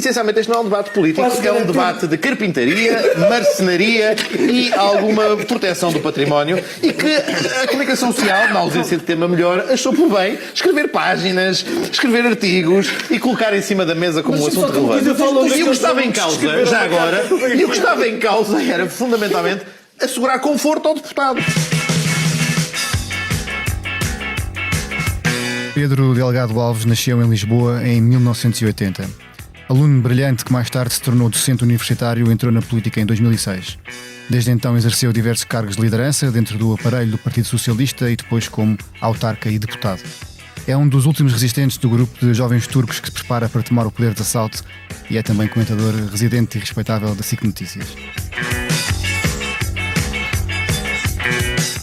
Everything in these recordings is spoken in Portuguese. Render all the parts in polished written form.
essencialmente este não é um debate político, é um debate de carpintaria, marcenaria e alguma proteção do património, e que a comunicação social, na ausência de tema melhor, achou por bem escrever páginas, escrever artigos e colocar em cima da mesa como um assunto relevante. E o que estava em causa, já agora, e o que estava em causa era fundamentalmente assegurar conforto ao deputado. Pedro Delgado Alves nasceu em Lisboa em 1980. Aluno brilhante que mais tarde se tornou docente universitário, entrou na política em 2006. Desde então exerceu diversos cargos de liderança dentro do aparelho do Partido Socialista e depois como autarca e deputado. É um dos últimos resistentes do grupo de jovens turcos que se prepara para tomar o poder de assalto e é também comentador residente e respeitável da SIC Notícias.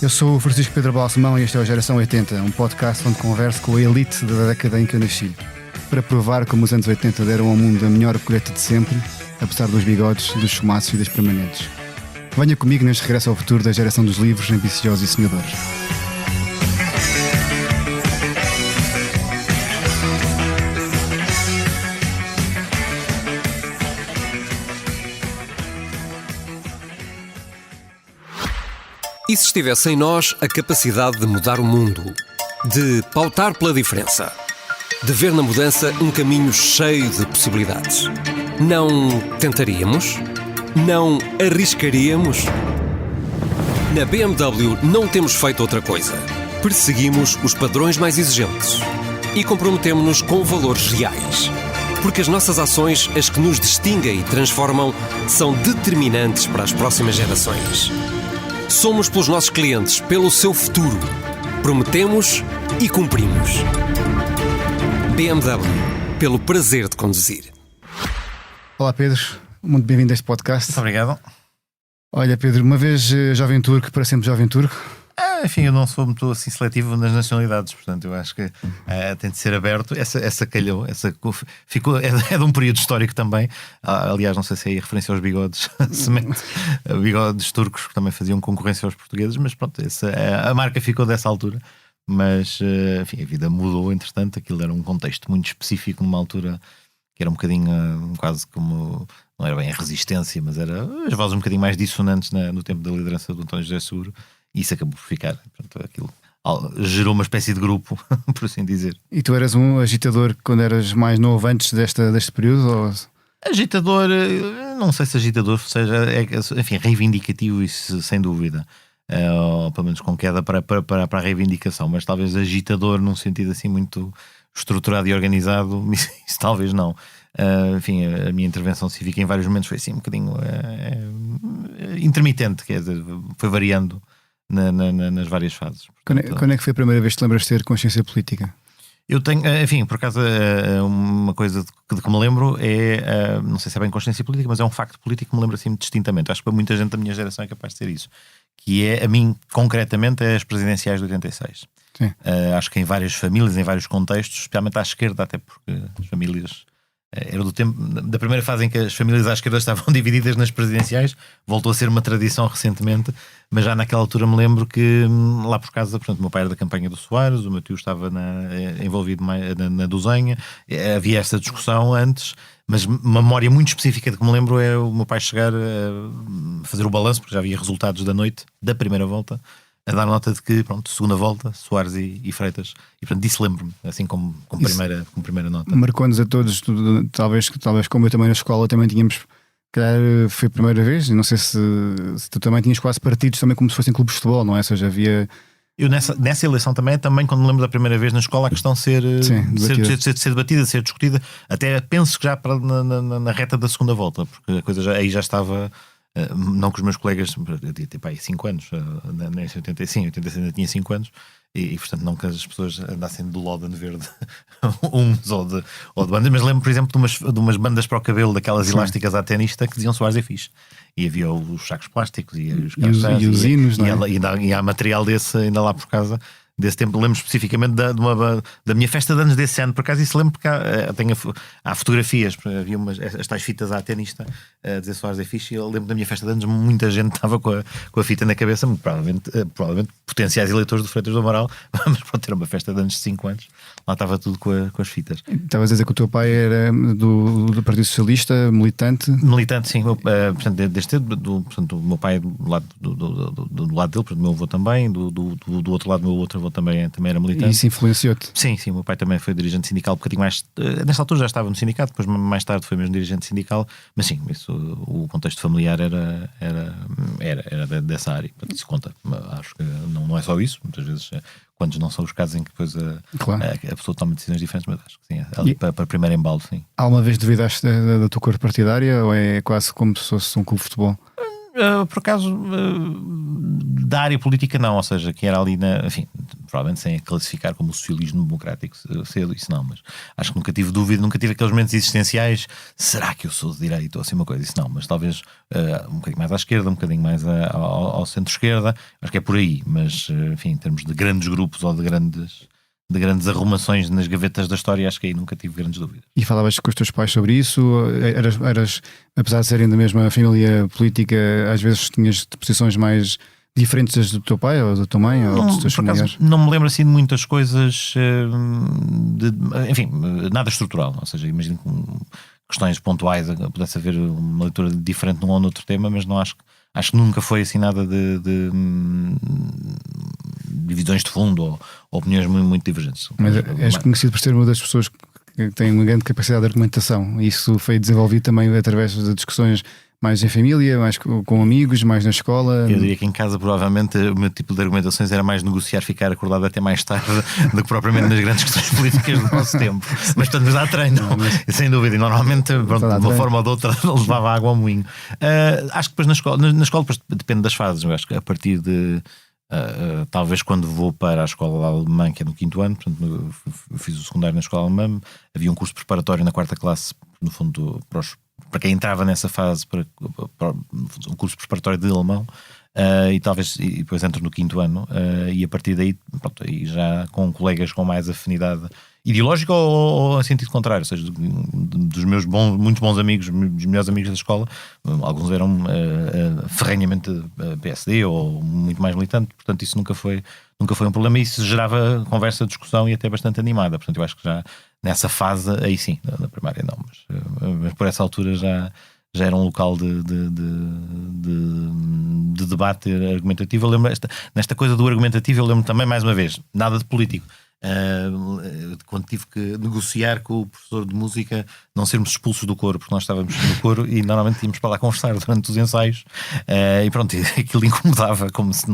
Eu sou o Francisco Pedro Balsemão e este é o Geração 80, um podcast onde converso com a elite da década em que eu nasci, para provar como os anos 80 deram ao mundo a melhor colheita de sempre, apesar dos bigodes, dos chumaços e das permanentes. Venha comigo neste regresso ao futuro da geração dos livros, ambiciosos e sonhadores. E se estivesse em nós a capacidade de mudar o mundo, de pautar pela diferença, de ver na mudança um caminho cheio de possibilidades, não tentaríamos? Não arriscaríamos? Na BMW não temos feito outra coisa. Perseguimos os padrões mais exigentes e comprometemo-nos com valores reais. Porque as nossas ações, as que nos distinguem e transformam, são determinantes para as próximas gerações. Somos pelos nossos clientes, pelo seu futuro. Prometemos e cumprimos. BMW, pelo prazer de conduzir. Olá Pedro, muito bem-vindo a este podcast. Muito obrigado. Olha Pedro, uma vez jovem turco, para sempre jovem turco. Enfim, eu não sou muito assim seletivo nas nacionalidades, portanto eu acho que tem de ser aberto. Essa calhou, ficou, é de um período histórico também. Aliás, não sei se é aí referência aos bigodes, bigodes turcos que também faziam concorrência aos portugueses, mas pronto, a marca ficou dessa altura. Mas, enfim, a vida mudou, entretanto, aquilo era um contexto muito específico, numa altura que era um bocadinho quase como, não era bem a resistência, mas era as vozes um bocadinho mais dissonantes no tempo da liderança do António José Seguro. E isso acabou por ficar. Portanto, aquilo gerou uma espécie de grupo, por assim dizer. E tu eras um agitador quando eras mais novo, antes deste período? Ou... Agitador, não sei se agitador seja, enfim, reivindicativo, isso sem dúvida. Ou pelo menos com queda para a reivindicação, mas talvez agitador num sentido assim muito estruturado e organizado, isso talvez não. Enfim, a minha intervenção cívica em vários momentos foi assim um bocadinho intermitente, quer dizer, foi variando nas várias fases. Portanto, quando é que foi a primeira vez que te lembras de ter consciência política? Eu tenho, enfim, por acaso, uma coisa de que me lembro é, não sei se é bem consciência política, mas é um facto político que me lembro assim distintamente. Acho que para muita gente da minha geração é capaz de ser isso. Que é, a mim, concretamente, as presidenciais de 86. Acho que em várias famílias, em vários contextos, especialmente à esquerda, até porque as famílias... Era do tempo da primeira fase em que as famílias à esquerda estavam divididas nas presidenciais, voltou a ser uma tradição recentemente, mas já naquela altura me lembro que lá por casa, portanto, o meu pai era da campanha do Soares, o meu tio estava envolvido na Duzenha, havia esta discussão antes, mas uma memória muito específica de que me lembro é o meu pai chegar a fazer o balanço, porque já havia resultados da noite, da primeira volta, a dar nota de que, pronto, segunda volta, Soares e Freitas. E portanto, disso lembro-me, assim como primeira nota. Marcou-nos a todos, talvez como eu também na escola também tínhamos, calhar foi a primeira vez, não sei se tu também tinhas quase partidos também como se fossem clubes de futebol, não é? Ou seja, havia... Eu nessa eleição também quando me lembro da primeira vez na escola, a questão ser debatida, ser discutida, até penso que já na reta da segunda volta, porque a coisa aí já estava... Não que os meus colegas, eu tinha tipo aí 5 anos, nesse 86 ainda tinha 5 anos, e portanto não que as pessoas andassem de Loden verde uns ou de bandas, mas lembro, por exemplo, de umas bandas para o cabelo, daquelas elásticas à tenista, que diziam Soares é fixe. E havia os sacos plásticos e os hinos, e há material desse ainda lá por casa. desse tempo. Lembro especificamente da minha festa de anos desse ano, por acaso isso lembro, porque há fotografias, havia as tais fitas à tenista a dizer Soares é fixe, e eu lembro da minha festa de anos, muita gente estava com a fita na cabeça, muito provavelmente potenciais eleitores do Freitas do Amaral, mas pode ter uma festa de anos de 5 anos, lá estava tudo com as fitas. Estavas a dizer que o teu pai era do Partido Socialista, militante? Militante, sim. Portanto, portanto, o meu pai do lado dele, portanto, o meu avô também, do outro lado, o meu outro avô também era militante. E isso influenciou-te? Sim, o meu pai também foi dirigente sindical, um bocadinho mais. Nesta altura já estava no sindicato, depois mais tarde foi mesmo dirigente sindical, mas sim, isso, o contexto familiar era dessa área. Portanto, isso conta. Acho que não é só isso, muitas vezes. Quantos não são os casos em que depois a pessoa toma decisões diferentes, mas acho que sim, ali para primeiro embalo, sim. Alguma vez duvidaste da tua cor partidária ou é quase como se fosse um clube de futebol? Por acaso, da área política não, ou seja, que era ali enfim, provavelmente sem classificar como o socialismo democrático cedo, isso não, mas acho que nunca tive dúvida, nunca tive aqueles momentos existenciais, será que eu sou de direita ou assim uma coisa, isso não, mas talvez um bocadinho mais à esquerda, um bocadinho mais ao centro-esquerda, acho que é por aí, mas enfim, em termos de grandes grupos ou de grandes arrumações nas gavetas da história, acho que aí nunca tive grandes dúvidas. E falavas com os teus pais sobre isso? Eras, apesar de serem da mesma família política, às vezes tinhas posições mais diferentes das do teu pai ou da tua mãe ou dos teus familiares? Não me lembro assim de muitas coisas, enfim, nada estrutural, ou seja, imagino que questões pontuais pudesse haver uma leitura diferente num ou noutro tema, mas não acho que nunca foi assim nada de divisões de fundo ou opiniões muito divergentes. Mas és conhecido por ser uma das pessoas que tem uma grande capacidade de argumentação. Isso foi desenvolvido também através de discussões mais em família, mais com amigos, mais na escola. Eu diria que em casa provavelmente o meu tipo de argumentações era mais negociar, ficar acordado até mais tarde do que propriamente nas grandes questões políticas do nosso tempo. Mas portanto, há treino, sem dúvida. E normalmente, de uma forma ou de outra, levava água ao moinho. Acho que depois na escola depois depende das fases. Eu acho que a partir de talvez quando vou para a escola alemã, que é no 5º ano, portanto, eu fiz o secundário na escola alemã, havia um curso preparatório na 4ª classe, no fundo, para quem entrava nessa fase, para um curso preparatório de alemão, e depois entro no 5º ano, e a partir daí, pronto, aí já com colegas com mais afinidade ideológica ou a sentido contrário, ou seja, dos meus muito bons amigos, dos melhores amigos da escola, alguns eram ferrenhamente PSD ou muito mais militante, portanto isso nunca foi um problema, e isso gerava conversa, discussão e até bastante animada, portanto eu acho que já nessa fase, aí sim, na primária não, mas por essa altura já era um local de debate argumentativo. Eu lembro nesta coisa do argumentativo, eu lembro também, mais uma vez, nada de político. Quando tive que negociar com o professor de música não sermos expulsos do coro, porque nós estávamos no coro e normalmente íamos para lá conversar durante os ensaios, e pronto, aquilo incomodava, como se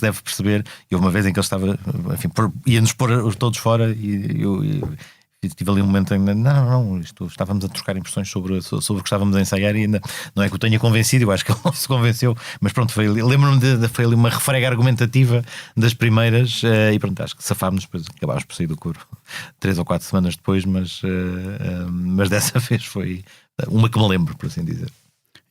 deve perceber. E houve uma vez em que ele estava, enfim, ia-nos pôr todos fora, e eu tive ali um momento em que estávamos a trocar impressões sobre o que estávamos a ensaiar, e ainda não é que o tenha convencido, eu acho que ele não se convenceu, mas pronto, lembro-me foi ali uma refrega argumentativa das primeiras, e pronto, acho que safámos, depois acabámos por sair do coro 3 ou 4 semanas depois, mas dessa vez foi uma que me lembro, por assim dizer.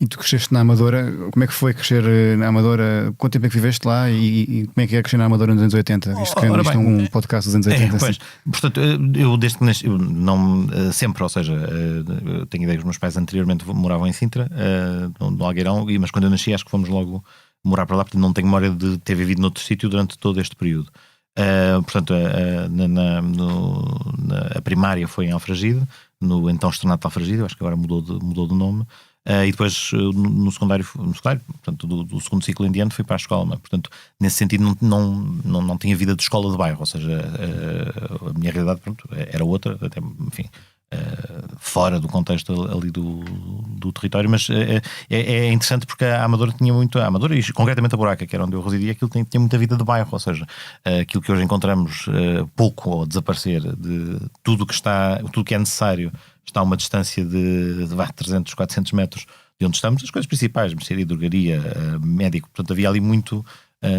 E tu cresceste na Amadora, como é que foi crescer na Amadora? Quanto tempo é que viveste lá e como é que é crescer na Amadora nos anos 80? Isto é um podcast dos anos 80. Pois, portanto, eu desde que nasci, sempre, ou seja, tenho ideia que os meus pais anteriormente moravam em Sintra, no Algueirão, mas quando eu nasci acho que fomos logo morar para lá, porque não tenho memória de ter vivido noutro sítio durante todo este período. Portanto, a primária foi em Alfragide, no então Externato de Alfragide, acho que agora mudou de nome. E depois no secundário, portanto, do segundo ciclo em diante fui para a escola, portanto, nesse sentido não tinha vida de escola de bairro, ou seja, a minha realidade, pronto, era outra, até, enfim, fora do contexto ali do território, mas é interessante porque a Amadora tinha muito, a Amadora e concretamente a Buraca, que era onde eu residia, aquilo tinha muita vida de bairro, ou seja, aquilo que hoje encontramos pouco ou desaparecer de tudo que é necessário está a uma distância de 300, 400 metros de onde estamos, as coisas principais, mercearia, drogaria, médico, portanto havia ali muito,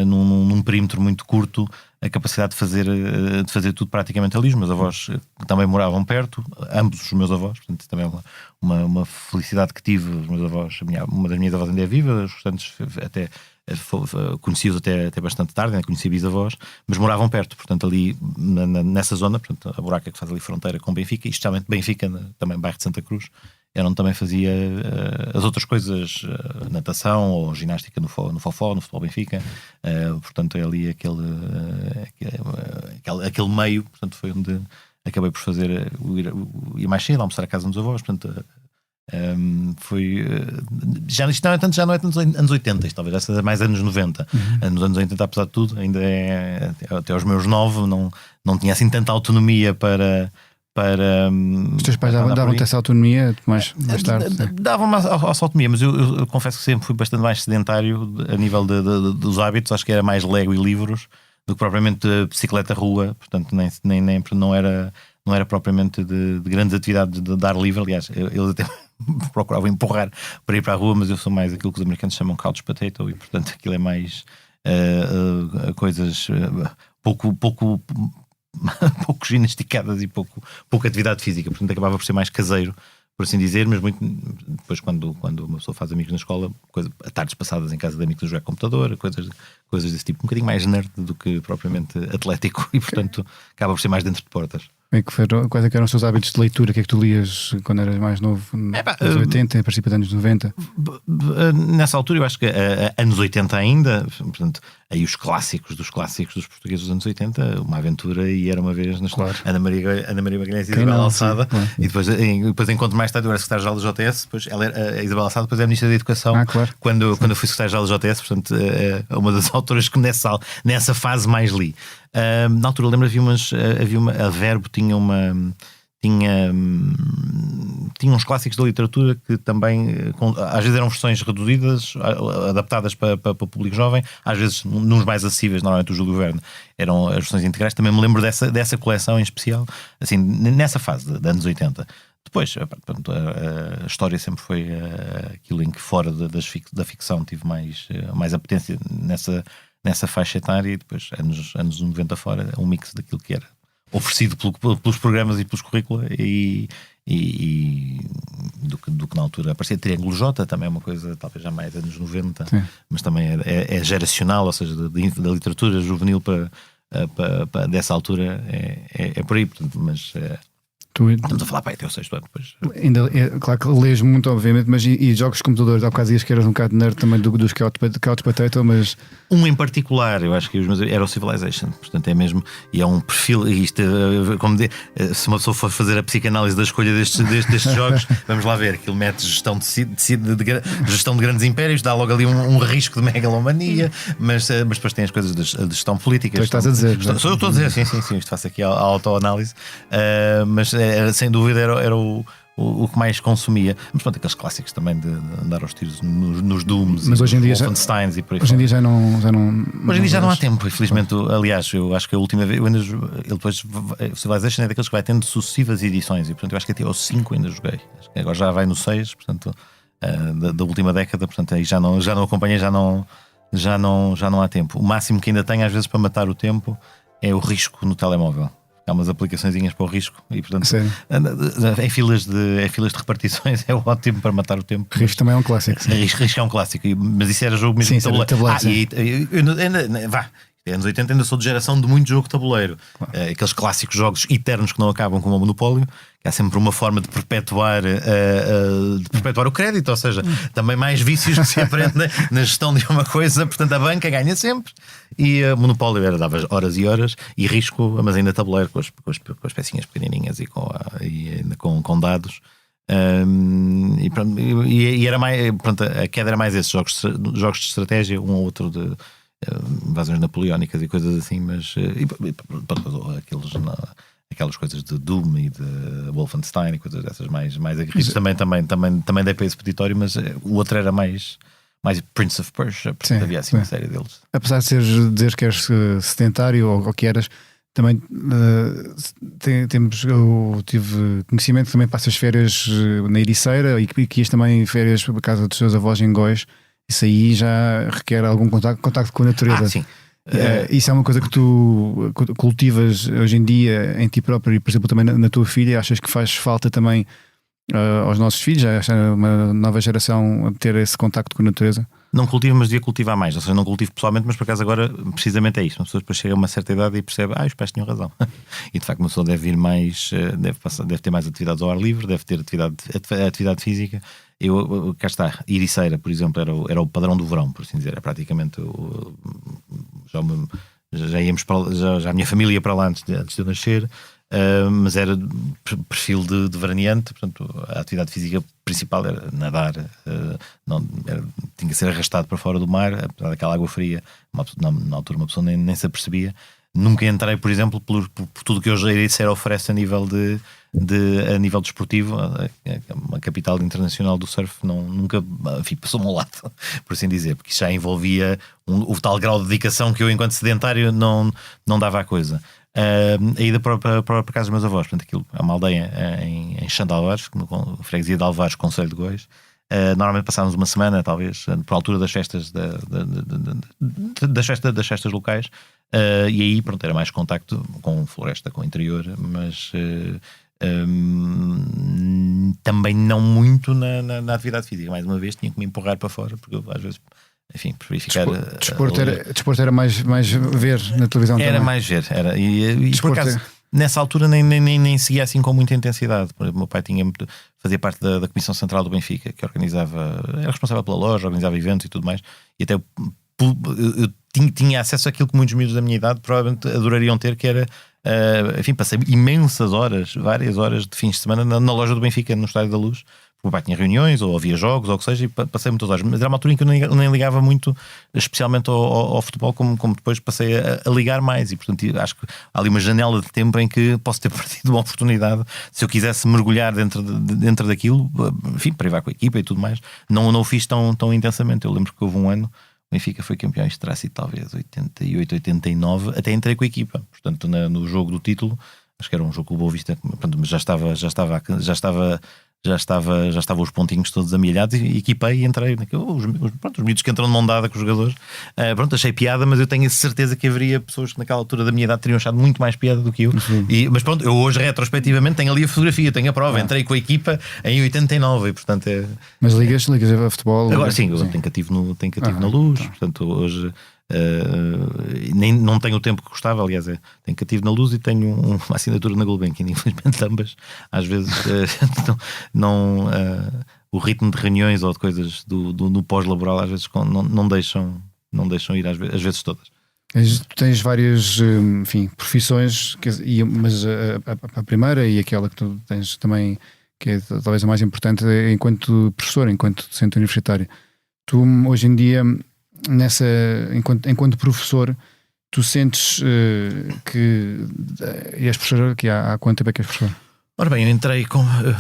num perímetro muito curto, a capacidade de fazer tudo praticamente ali. Os meus avós também moravam perto, ambos os meus avós, portanto também uma felicidade que tive. Os meus avós, uma das minhas avós ainda é viva, os restantes até conheci-os até bastante tarde, ainda conheci bisavós, mas moravam perto, portanto ali nessa zona, portanto, a Buraca que faz ali fronteira com Benfica, e especialmente Benfica, também bairro de Santa Cruz, era onde também fazia as outras coisas, natação ou ginástica no Fofó, no Futebol Benfica, portanto é ali aquele meio, portanto foi onde acabei por fazer, ir mais cedo, almoçar à casa dos avós, portanto foi já não é tanto anos 80, talvez essa é mais anos 90. Nos anos 80, apesar de tudo, ainda até aos meus 9 não tinha assim tanta autonomia para os teus pais davam-te essa autonomia mais tarde? Davam-me essa autonomia, mas eu confesso que sempre fui bastante mais sedentário a nível dos hábitos. Acho que era mais Lego e livros do que propriamente bicicleta rua, portanto nem não era propriamente de grandes atividades de dar livre. Aliás, eles até procuravam empurrar para ir para a rua, mas eu sou mais aquilo que os americanos chamam couch potato, e portanto aquilo é mais coisas pouco ginasticadas e pouco atividade física, portanto acabava por ser mais caseiro, por assim dizer, mas muito depois quando uma pessoa faz amigos na escola, tardes passadas em casa de amigos a jogar computador, coisas desse tipo, um bocadinho mais nerd do que propriamente atlético, e portanto acaba por ser mais dentro de portas. Quais eram os teus hábitos de leitura? O que é que tu lias quando eras mais novo? Nos 80, a princípio dos anos 90? Nessa altura, eu acho que anos 80 ainda, portanto, aí os clássicos dos portugueses dos anos 80, Uma Aventura e Era Uma Vez na escola. Ana Maria Magalhães e Isabel Alçada. Claro. E depois encontro mais tarde, eu era secretário-geral do JS, depois a Isabel Alçada depois é Ministra da Educação. Claro. Quando eu fui secretário-geral do JS, portanto, é uma das autoras que nessa fase mais li. Na altura, lembro, a Verbo tinha uns clássicos da literatura que também às vezes eram versões reduzidas, adaptadas para o público jovem, às vezes nos mais acessíveis, normalmente o Júlio Verne eram as versões integrais. Também me lembro dessa coleção em especial, assim, nessa fase de anos 80. Depois, a história sempre foi aquilo em que fora da ficção tive mais apetência nessa faixa etária, e depois anos 90 fora, um mix daquilo que era oferecido pelos programas e pelos currículos e do que na altura aparecia. Triângulo J também é uma coisa talvez já mais anos 90. Sim. Mas também é geracional, ou seja, da literatura juvenil para dessa altura é por aí, portanto, mas estamos a falar para até o sexto ano depois. Ainda claro que lês muito, obviamente, mas e jogos de computadores? Há bocado dias que eras um bocado nerd também dos Couch Potato, mas um em particular, eu acho que os meus era o Civilization, portanto é mesmo, e é um perfil, isto, como se uma pessoa for fazer a psicanálise da escolha destes jogos, vamos lá ver, aquilo mete gestão de grandes impérios, dá logo ali um risco de megalomania, mas depois tem as coisas de gestão política. Tu estás a dizer, sou eu estou a dizer, sim, isto faço aqui a autoanálise, mas sem dúvida era o que mais consumia. Mas pronto, aqueles clássicos também de andar aos tiros nos Dooms, mas hoje em dia Wolfensteins e por aí hoje em dia já não hoje em dia já não há tempo, infelizmente. Aliás, eu acho que a última vez o Civilization é daqueles que vai tendo sucessivas edições, e portanto eu acho que até aos 5 ainda joguei. Acho que agora já vai no 6, portanto da última década, portanto aí já não acompanhei, já não há tempo. O máximo que ainda tenho às vezes para matar o tempo é o risco no telemóvel. Há umas aplicaçõezinhas para o risco e, portanto, em filas de repartições é ótimo para matar o tempo. Risco também é um clássico. Risco é um clássico, mas isso era jogo mesmo de tabuleiro. Anos 80 ainda sou de geração de muito jogo de tabuleiro. Claro. Aqueles clássicos jogos eternos que não acabam, como o Monopólio, que há sempre uma forma de perpetuar o crédito, ou seja, também mais vícios que se aprendem na gestão de uma coisa. Portanto, a banca ganha sempre, e o Monopólio dava horas e horas, e risco, mas ainda tabuleiro com as pecinhas pequenininhas e com dados. E era mais, pronto, a queda era mais esses jogos de estratégia, um ou outro de invasões napoleónicas e coisas assim, mas aquelas coisas de Doom e de Wolfenstein e coisas dessas mais aguerridas também dei para esse peditório, mas o outro era mais Prince of Persia, porque havia assim uma série deles. Apesar de dizer que eres sedentário ou que eras, também eu tive conhecimento que também passas férias na Ericeira e que ias também férias para casa dos seus avós em Góis. Isso aí já requer algum contacto com a natureza. Sim. Isso é uma coisa que tu cultivas hoje em dia em ti próprio e, por exemplo, também na tua filha. Achas que faz falta também aos nossos filhos, a esta uma nova geração, a ter esse contacto com a natureza? Não cultivo, mas devia cultivar mais. Ou seja, não cultivo pessoalmente, mas por acaso agora precisamente é isto. Uma pessoa depois chega a uma certa idade e percebe, os pais tinham razão. E de facto uma pessoa deve ir mais, deve ter mais atividades ao ar livre, deve ter atividade física. Cá está, Ericeira, por exemplo, era o padrão do verão, por assim dizer. É praticamente já íamos já a minha família ia para lá antes de eu nascer. Mas era perfil de veraneante, portanto a atividade física principal era nadar, tinha que ser arrastado para fora do mar, apesar daquela água fria, na altura uma pessoa nem se apercebia. Nunca entrei, por exemplo, por tudo que hoje a Ericeira oferece a nível a nível desportivo. Uma capital internacional do surf nunca, enfim, passou-me ao lado, por assim dizer, porque isso já envolvia o tal grau de dedicação que eu, enquanto sedentário, não dava à coisa. A ida para a casa dos meus avós, portanto, aquilo é uma aldeia em Xandalvares, freguesia de Alvares, concelho de Góis. Normalmente passávamos uma semana, talvez, por altura das festas das festas locais, e aí, pronto, era mais contacto com floresta, com o interior, mas também não muito na atividade física. Mais uma vez, tinha que me empurrar para fora, porque eu, às vezes, enfim, preferi ficar. Desporto era mais ver na televisão. Era também. mais ver, era. E por acaso, nessa altura nem seguia assim com muita intensidade. O meu pai fazia parte da Comissão Central do Benfica, que era responsável pela loja, organizava eventos e tudo mais, e até eu tinha acesso àquilo que muitos miúdos da minha idade provavelmente adorariam ter, que era, enfim, passei imensas horas, várias horas de fins de semana na loja do Benfica, no Estádio da Luz. O meu pai tinha reuniões, ou havia jogos, ou o que seja, e passei muitas horas. Mas era uma altura em que eu nem ligava muito, especialmente ao futebol, como depois passei a ligar mais. E, portanto, acho que há ali uma janela de tempo em que posso ter perdido uma oportunidade. Se eu quisesse mergulhar dentro daquilo, enfim, para ir com a equipa e tudo mais, não o fiz tão intensamente. Eu lembro que houve um ano, o Benfica foi campeão em Tracy, talvez 88, 89, até entrei com a equipa. Portanto, no jogo do título, acho que era um jogo com o Boa Vista, mas já estavam os pontinhos todos amelhados e equipei e entrei. Os miúdos que entram de mão dada com os jogadores. Achei piada, mas eu tenho a certeza que haveria pessoas que naquela altura da minha idade teriam achado muito mais piada do que eu. Mas pronto, eu hoje retrospectivamente tenho ali a fotografia, tenho a prova. Entrei com a equipa em 89 e portanto é... Mas ligas a futebol? Agora sim, eu tenho cativo na Luz, portanto hoje... não tenho o tempo que gostava, aliás, tenho cativo na Luz e tenho uma assinatura na Gulbenkian, infelizmente ambas às vezes o ritmo de reuniões ou de coisas no pós-laboral às vezes não deixam ir às vezes todas. Tu tens várias, enfim, profissões, mas a primeira e aquela que tu tens também, que é talvez a mais importante, é enquanto professor, enquanto docente universitário. Tu hoje em dia, enquanto professor, tu sentes que és professor, que há quanto tempo é que és professor? Ora bem, eu entrei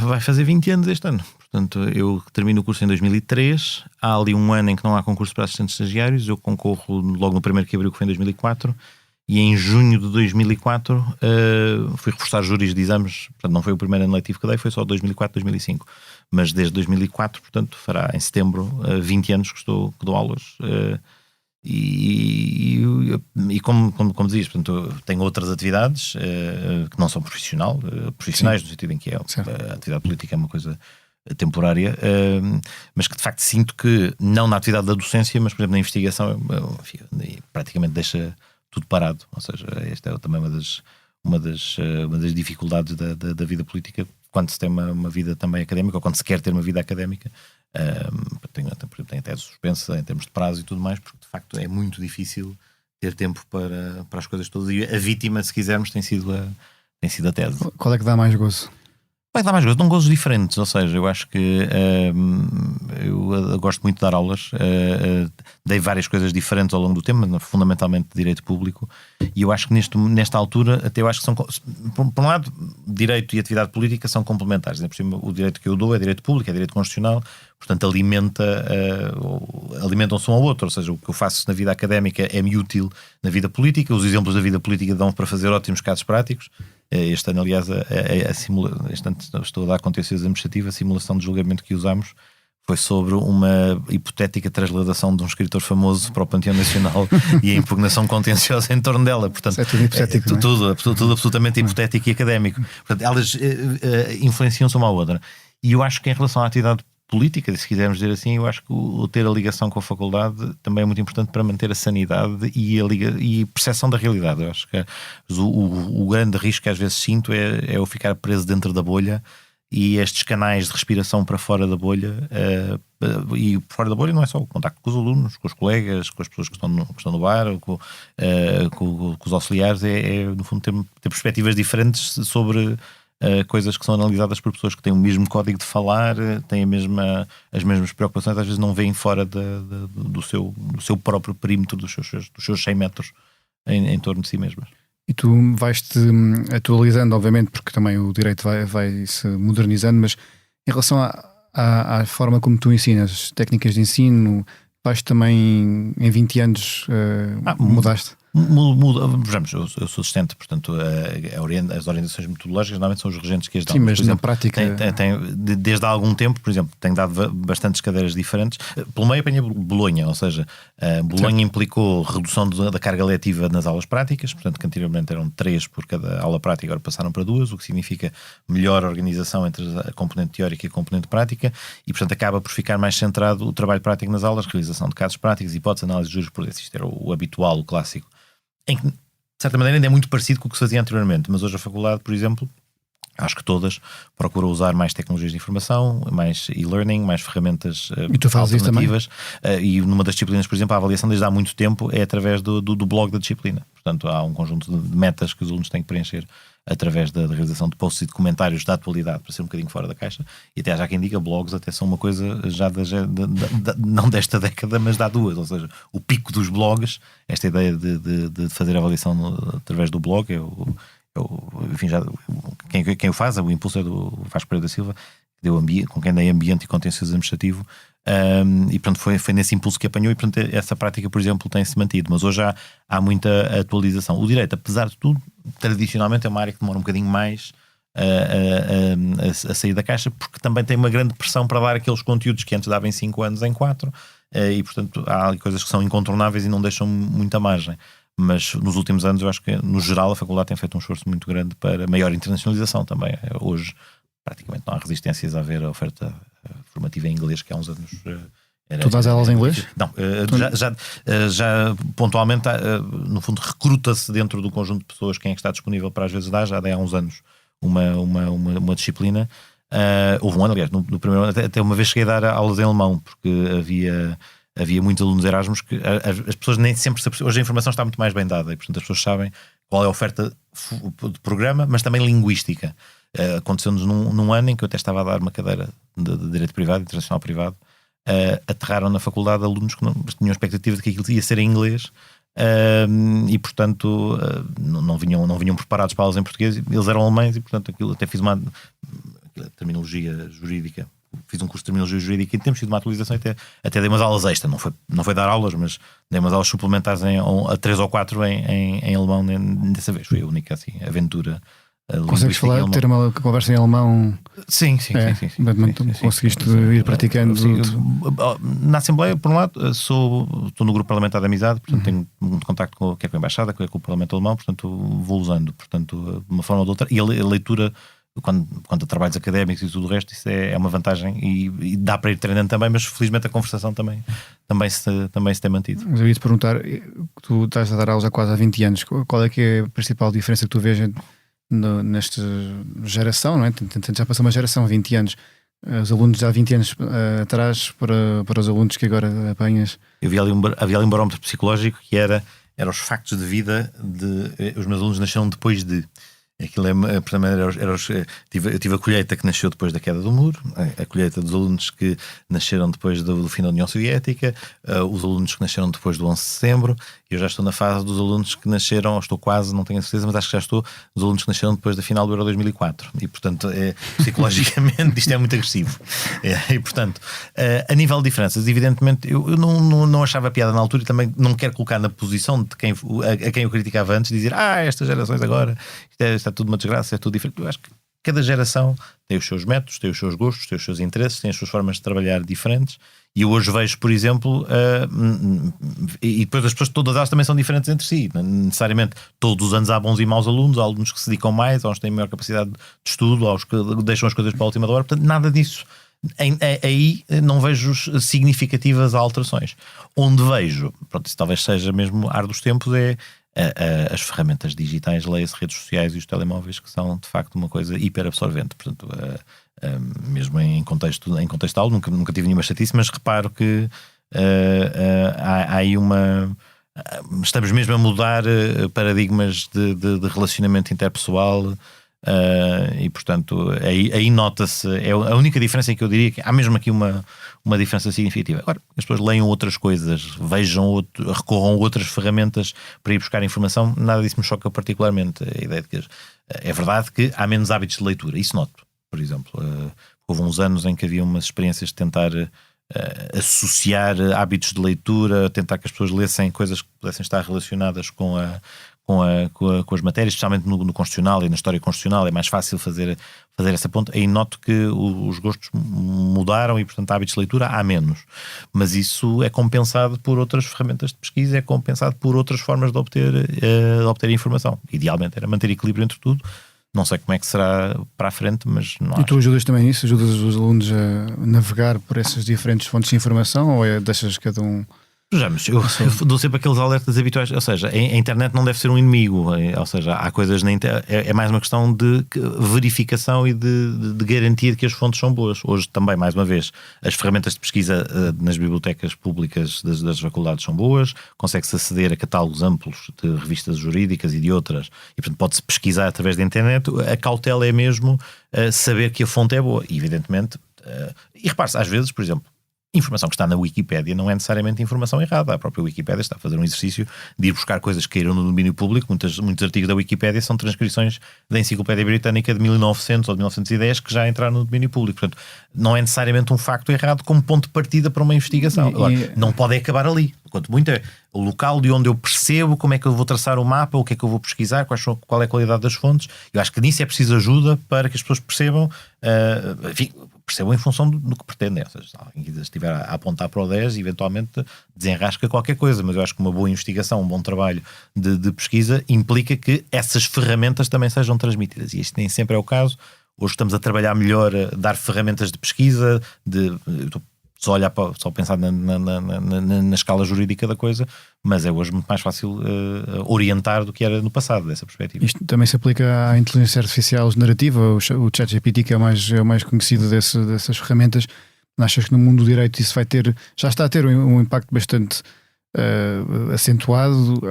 vai fazer 20 anos este ano. Portanto, eu termino o curso em 2003. Há ali um ano em que não há concurso para assistentes estagiários. Eu concorro logo no primeiro que abriu, que foi em 2004. E em junho de 2004 fui reforçar júris de exames. Portanto, não foi o primeiro ano letivo que dei, foi só 2004, 2005. Mas desde 2004, portanto, fará em setembro 20 anos que dou aulas. E como dizias, portanto, tenho outras atividades que não são profissionais, no sentido em que a atividade política é uma coisa temporária, mas que de facto sinto que, não na atividade da docência, mas por exemplo na investigação, enfim, praticamente deixa tudo parado. Ou seja, esta é também uma das dificuldades da vida política, quando se tem uma vida também académica, ou quando se quer ter uma vida académica. Por exemplo, tem tese suspensa em termos de prazo e tudo mais, porque de facto é muito difícil ter tempo para as coisas todas, e a vítima, se quisermos, tem sido a tese. Qual é que dá mais gozo? Vai dar mais gozo, dão gozos diferentes. Ou seja, eu acho que eu gosto muito de dar aulas, dei várias coisas diferentes ao longo do tempo, mas fundamentalmente de direito público, e eu acho que nesta altura, até eu acho que são, por um lado, direito e atividade política são complementares. Por cima, o direito que eu dou é direito público, é direito constitucional, portanto alimentam-se um ao outro. Ou seja, o que eu faço na vida académica é-me útil na vida política, os exemplos da vida política dão para fazer ótimos casos práticos. Este ano, aliás, este ano estou a dar contencioso administrativo. A simulação de julgamento que usámos foi sobre uma hipotética transladação de um escritor famoso para o Panteão Nacional e a impugnação contenciosa em torno dela. Portanto, é tudo hipotético, tudo absolutamente hipotético e académico. Portanto, elas influenciam-se uma à outra. E eu acho que em relação à atividade política, se quisermos dizer assim, eu acho que o ter a ligação com a faculdade também é muito importante para manter a sanidade e percepção da realidade. Eu acho que o grande risco que às vezes sinto é eu ficar preso dentro da bolha, e estes canais de respiração para fora da bolha, e fora da bolha não é só o contacto com os alunos, com os colegas, com as pessoas que estão no bar, com os auxiliares, no fundo ter perspectivas diferentes sobre coisas que são analisadas por pessoas que têm o mesmo código de falar, têm as mesmas preocupações, às vezes não veem fora do seu próprio perímetro, dos seus 100 metros em torno de si mesmas. E tu vais-te atualizando, obviamente, porque também o direito vai se modernizando, mas em relação à forma como tu ensinas, técnicas de ensino, vais também em 20 anos mudaste? Vejamos, eu sou assistente, portanto as orientações metodológicas normalmente são os regentes que as dão. Sim, mas por exemplo, na prática desde há algum tempo, por exemplo, tenho dado bastantes cadeiras diferentes. Pelo meio apanhei Bolonha, ou seja, Bolonha implicou redução da carga letiva nas aulas práticas, portanto que anteriormente eram 3 por cada aula prática, agora passaram para 2, o que significa melhor organização entre a componente teórica e a componente prática, e portanto acaba por ficar mais centrado o trabalho prático nas aulas, realização de casos práticos, hipóteses, análise de jurisprudência. Isto era o habitual, o clássico, em que, de certa maneira, ainda é muito parecido com o que se fazia anteriormente, mas hoje a faculdade, por exemplo, acho que todas procuram usar mais tecnologias de informação, mais e-learning, mais ferramentas alternativas. E numa das disciplinas, por exemplo, a avaliação desde há muito tempo é através do blog da disciplina. Portanto, há um conjunto de metas que os alunos têm que preencher através da realização de posts e de comentários da atualidade, para ser um bocadinho fora da caixa. E até já quem diga, blogs até são uma coisa já não desta década, mas de há 2. Ou seja, o pico dos blogs, esta ideia de fazer a avaliação através do blog, enfim, quem o faz, o impulso é do Vasco Pereira da Silva, com quem dei ambiente e contencioso administrativo. E pronto, foi nesse impulso que apanhou, e pronto, essa prática, por exemplo, tem-se mantido, mas hoje há muita atualização. O direito, apesar de tudo, tradicionalmente é uma área que demora um bocadinho mais a sair da caixa, porque também tem uma grande pressão para dar aqueles conteúdos que antes dava em 5 anos em 4, e portanto há coisas que são incontornáveis e não deixam muita margem. Mas nos últimos anos eu acho que no geral a faculdade tem feito um esforço muito grande para maior internacionalização também. Hoje praticamente não há resistências a haver a oferta formativa em inglês, que há uns anos tu dás aulas em inglês? Não, já pontualmente, no fundo, recruta-se dentro do conjunto de pessoas quem é que está disponível para às vezes dar. Já dei há uns anos uma disciplina. Houve um ano, aliás, no primeiro ano, até uma vez cheguei a dar aulas em alemão, porque havia muitos alunos Erasmus que as pessoas nem sempre se apercebem. Hoje a informação está muito mais bem dada e, portanto, as pessoas sabem qual é a oferta de programa, mas também linguística. Aconteceu-nos num ano em que eu até estava a dar uma cadeira de Direito Privado, Internacional Privado. Aterraram na faculdade alunos que não tinham expectativa de que aquilo ia ser em inglês, e portanto não vinham preparados para aulas em português. Eles eram alemães e portanto aquilo, até fiz uma terminologia jurídica, fiz um curso de terminologia jurídica e temos tido uma atualização, até dei umas aulas extra, não foi dar aulas, mas dei umas aulas suplementares a 3 ou 4 em alemão. Dessa vez foi a única assim, aventura. Consegues ter uma conversa em alemão? Sim. Conseguiste ir praticando? Na Assembleia, por um lado, estou no grupo parlamentar de amizade, portanto tenho muito contacto quer com a Embaixada, quer com o Parlamento Alemão, portanto vou usando, portanto, de uma forma ou de outra. E a leitura, quando a trabalhos académicos e tudo o resto, isso é uma vantagem e dá para ir treinando também, mas felizmente a conversação também se tem mantido. Mas eu ia te perguntar, tu estás a dar aulas há quase há 20 anos, qual é que é a principal diferença que tu vês nesta geração, não é? Já passou uma geração, 20 anos. Os alunos de há 20 anos atrás para os alunos que agora apanhas. Havia ali um barómetro psicológico que era os factos de vida os meus alunos nasceram depois de. Aquilo eu tive a colheita que nasceu depois da queda do muro, a colheita dos alunos que nasceram depois do fim da União Soviética, os alunos que nasceram depois do 11 de setembro. Eu já estou na fase dos alunos que nasceram, estou quase, não tenho a certeza, mas acho que já estou dos alunos que nasceram depois da final do Euro 2004. E portanto, psicologicamente isto é muito agressivo. E portanto, a nível de diferenças, evidentemente eu não achava piada na altura, e também não quero colocar na posição de quem eu criticava antes, dizer estas gerações agora, isto está tudo uma desgraça, é tudo diferente. Eu acho que cada geração tem os seus métodos, tem os seus gostos, tem os seus interesses, tem as suas formas de trabalhar diferentes. E eu hoje vejo, por exemplo, e depois as pessoas todas elas também são diferentes entre si. Necessariamente todos os anos há bons e maus alunos, há alunos que se dedicam mais, há uns que têm maior capacidade de estudo, há uns que deixam as coisas para a última hora. Portanto, nada disso. Aí não vejo significativas alterações. Onde vejo, pronto, isso talvez seja mesmo ar dos tempos, é as ferramentas digitais, leia-se redes sociais e os telemóveis, que são de facto uma coisa hiper absorvente. Portanto, mesmo em contexto aula, nunca tive nenhuma chatice, mas reparo que há aí estamos mesmo a mudar paradigmas de relacionamento interpessoal. E portanto aí nota-se, é a única diferença em que eu diria que há mesmo aqui uma diferença significativa. Agora, as pessoas leiam outras coisas, recorram a outras ferramentas para ir buscar informação, nada disso me choca particularmente. A ideia de que é verdade que há menos hábitos de leitura, isso noto, por exemplo. Houve uns anos em que havia umas experiências de tentar associar hábitos de leitura, tentar que as pessoas lessem coisas que pudessem estar relacionadas com as matérias, especialmente no constitucional e na história constitucional. É mais fácil fazer essa ponte. Aí noto que os gostos mudaram e, portanto, hábitos de leitura há menos. Mas isso é compensado por outras ferramentas de pesquisa, é compensado por outras formas de obter informação. Idealmente era manter equilíbrio entre tudo. Não sei como é que será para a frente, mas não acho. E tu ajudas também nisso? Ajudas os alunos a navegar por essas diferentes fontes de informação, ou deixas cada um... Vejamos, eu dou sempre aqueles alertas habituais, ou seja, a internet não deve ser um inimigo, ou seja, há coisas na internet, é mais uma questão de verificação e de garantia de que as fontes são boas. Hoje também, mais uma vez, as ferramentas de pesquisa nas bibliotecas públicas das faculdades são boas, consegue-se aceder a catálogos amplos de revistas jurídicas e de outras, e portanto pode-se pesquisar através da internet. A cautela é mesmo saber que a fonte é boa, e evidentemente, e repare-se, às vezes, por exemplo, informação que está na Wikipédia não é necessariamente informação errada. A própria Wikipédia está a fazer um exercício de ir buscar coisas que caíram no domínio público. Muitos artigos da Wikipédia são transcrições da Enciclopédia Britânica de 1900 ou de 1910 que já entraram no domínio público. Portanto, não é necessariamente um facto errado como ponto de partida para uma investigação. Agora, não pode acabar ali. Quanto muito é o local de onde eu percebo como é que eu vou traçar o mapa, o que é que eu vou pesquisar, qual é a qualidade das fontes. Eu acho que nisso é preciso ajuda para que as pessoas percebam, percebam em função do que pretendem. Ou seja, se alguém estiver a apontar para o 10, eventualmente desenrasca qualquer coisa, mas eu acho que uma boa investigação, um bom trabalho de pesquisa implica que essas ferramentas também sejam transmitidas, e isto nem sempre é o caso. Hoje estamos a trabalhar melhor, a dar ferramentas de pesquisa, só pensar na escala jurídica da coisa, mas é hoje muito mais fácil orientar do que era no passado, dessa perspectiva. Isto também se aplica à inteligência artificial generativa, o ChatGPT, que é o mais conhecido dessas ferramentas. Achas que no mundo do direito isso já está a ter um impacto bastante acentuado?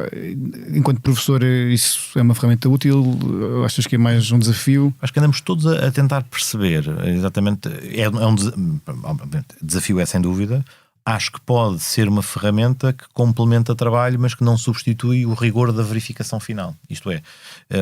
Enquanto professor, isso é uma ferramenta útil? Achas que é mais um desafio? Acho que andamos todos a tentar perceber exatamente. Desafio é sem dúvida. Acho que pode ser uma ferramenta que complementa o trabalho, mas que não substitui o rigor da verificação final. Isto é,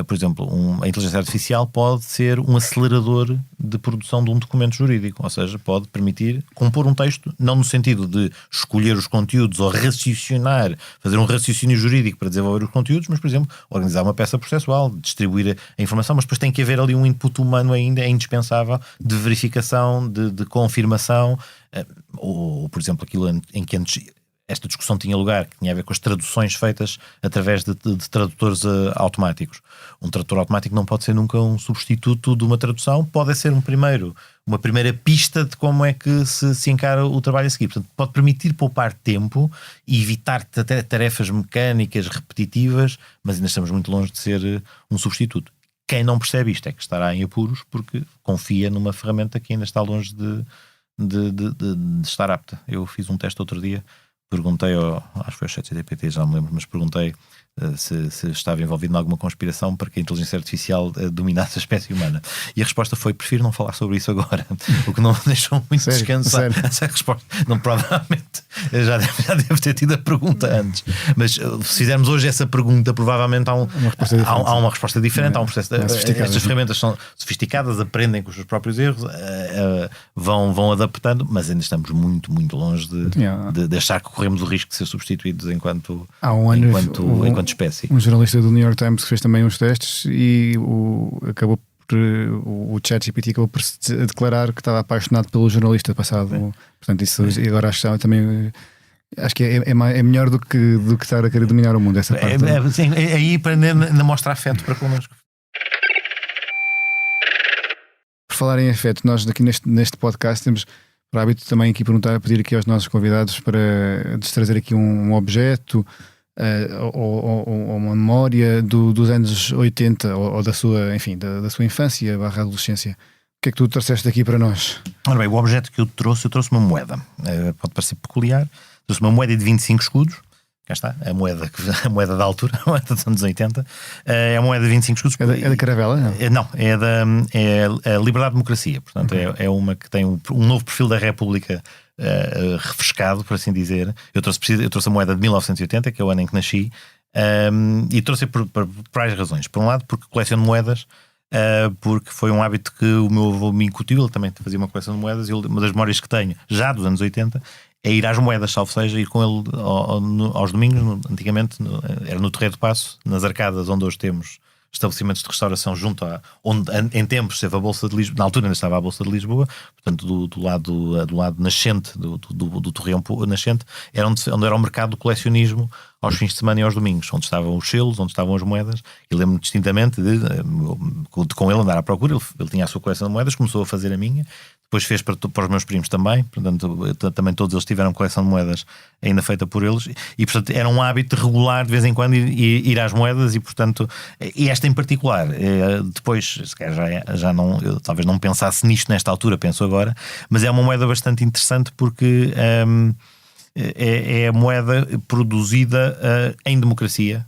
por exemplo, a inteligência artificial pode ser um acelerador de produção de um documento jurídico, ou seja, pode permitir compor um texto, não no sentido de escolher os conteúdos ou raciocinar, fazer um raciocínio jurídico para desenvolver os conteúdos, mas, por exemplo, organizar uma peça processual, distribuir a informação, mas depois tem que haver ali um input humano ainda, é indispensável, de verificação, de confirmação. Ou, por exemplo, aquilo em que antes esta discussão tinha lugar, que tinha a ver com as traduções feitas através de tradutores automáticos. Um tradutor automático não pode ser nunca um substituto de uma tradução, pode ser uma primeira pista de como é que se encara o trabalho a seguir. Portanto, pode permitir poupar tempo e evitar tarefas mecânicas repetitivas, mas ainda estamos muito longe de ser um substituto. Quem não percebe isto é que estará em apuros, porque confia numa ferramenta que ainda está longe de estar apta. Eu fiz um teste outro dia, perguntei acho que foi ao ChatGPT, já não me lembro, mas perguntei se estava envolvido em alguma conspiração para que a inteligência artificial dominasse a espécie humana. E a resposta foi: prefiro não falar sobre isso agora. O que não me deixou muito descansar. Essa resposta, não, provavelmente já deve ter tido a pergunta antes. Mas se fizermos hoje essa pergunta, provavelmente há uma resposta diferente. Há um processo. Estas ferramentas são sofisticadas, aprendem com os seus próprios erros, vão adaptando, mas ainda estamos muito, muito longe de achar que corremos o risco de ser substituídos enquanto espécie. Um jornalista do New York Times que fez também uns testes e acabou por o ChatGPT acabou por se declarar que estava apaixonado pelo jornalista passado. Portanto, isso agora acho que também. Acho que é melhor do que estar a querer dominar o mundo. Essa parte. Sim, aí para ainda mostrar afeto para connosco. Por falar em afeto, nós aqui neste podcast temos por hábito também aqui pedir aqui aos nossos convidados para lhes trazer aqui um objeto ou uma memória dos anos 80 ou da sua, enfim, da sua infância / adolescência. O que é que tu trouxeste aqui para nós? Ora bem, o objeto que eu trouxe uma moeda. Pode parecer peculiar. Trouxe uma moeda de 25 escudos. Cá está, a moeda da altura, a moeda dos anos 80. É a moeda de 25 escudos. É da Caravela? Não, é a Liberdade e Democracia. Portanto, é uma que tem um novo perfil da República refrescado, por assim dizer. Eu trouxe a moeda de 1980, que é o ano em que nasci, e trouxe por várias razões. Por um lado, porque coleciono moedas, porque foi um hábito que o meu avô me incutiu. Ele também fazia uma coleção de moedas, e uma das memórias que tenho, já dos anos 80, é ir às moedas, salvo seja, ir com ele aos domingos. Antigamente era no Terreiro do Paço, nas arcadas onde hoje temos estabelecimentos de restauração, junto a onde em tempos esteve a Bolsa de Lisboa. Na altura ainda estava a Bolsa de Lisboa, portanto do lado nascente do Torreão nascente, era onde era o mercado do colecionismo aos fins de semana e aos domingos, onde estavam os selos, onde estavam as moedas. E lembro-me distintamente de com ele andar à procura. Ele tinha a sua coleção de moedas, começou a fazer a minha, depois fez para os meus primos também. Portanto, também todos eles tiveram coleção de moedas ainda feita por eles, e portanto era um hábito regular de vez em quando ir às moedas. E portanto, e esta em particular, depois se calhar já não, eu talvez não pensasse nisto nesta altura, penso agora, mas é uma moeda bastante interessante porque é a moeda produzida em democracia.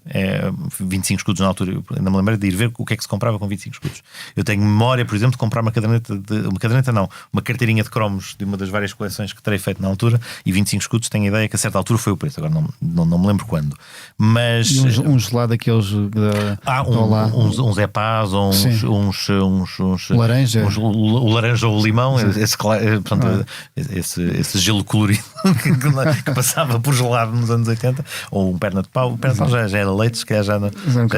25 escudos na altura. Eu ainda me lembro de ir ver o que é que se comprava com 25 escudos. Eu tenho memória, por exemplo, de comprar uma carteirinha de cromos de uma das várias coleções que terei feito na altura, e 25 escudos, tenho a ideia que a certa altura foi o preço. Agora não me lembro quando. Mas e um gelado daqueles uns epás ou uns laranja. O laranja ou o limão, esse gelo colorido que passava por gelado nos anos 80, ou um perna de pau. O perna de pau já era leite, se calhar já era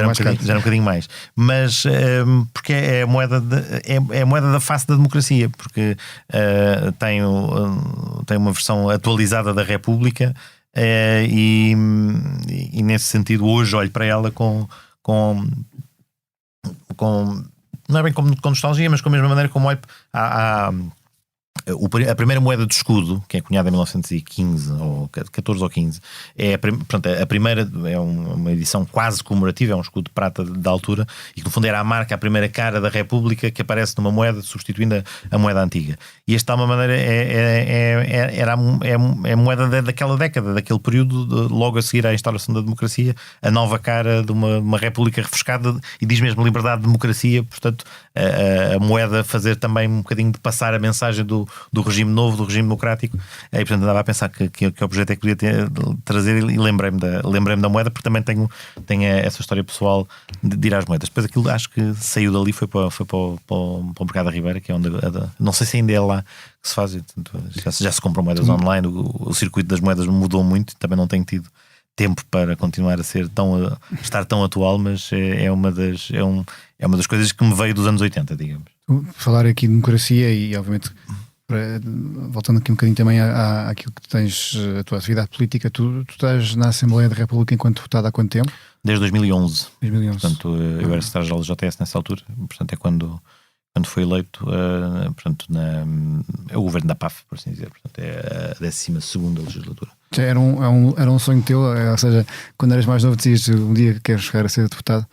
um bocadinho mais. Mas porque é a moeda da face da democracia, porque tem uma versão atualizada da República, e nesse sentido hoje olho para ela com não é bem com nostalgia, mas com a mesma maneira como olho a primeira moeda de escudo, que é cunhada em 1915 ou 14 ou 15, a primeira é uma edição quase comemorativa, é um escudo de prata de altura, e que no fundo era a marca, a primeira cara da República que aparece numa moeda, substituindo a moeda antiga. E esta de uma maneira é a moeda daquela década, daquele período, logo a seguir à instauração da democracia, a nova cara de uma República refrescada, e diz mesmo liberdade e democracia. Portanto, a moeda fazer também um bocadinho de passar a mensagem do regime novo, do regime democrático. Aí, portanto, andava a pensar que objeto é que podia trazer, e lembrei-me da moeda, porque também tenho essa história pessoal de ir às moedas. Depois aquilo, acho que saiu dali, foi para o Mercado da Ribeira, que é onde não sei se ainda é lá que se faz. Portanto, já se compram moedas online. O circuito das moedas mudou muito, também não tenho tido tempo para continuar a estar tão atual, mas é uma das coisas que me veio dos anos 80, digamos. Falar aqui de democracia e, obviamente, voltando aqui um bocadinho também àquilo que tu tens, a tua atividade política, tu estás na Assembleia da República enquanto deputado há quanto tempo? Desde 2011. 2011. Portanto, eu era secretário-geral do JS nessa altura, portanto é quando foi eleito, portanto, é o governo da PAF, por assim dizer. Portanto, é a 12ª legislatura. Era um sonho teu, ou seja, quando eras mais novo dizias um dia que queres chegar a ser deputado?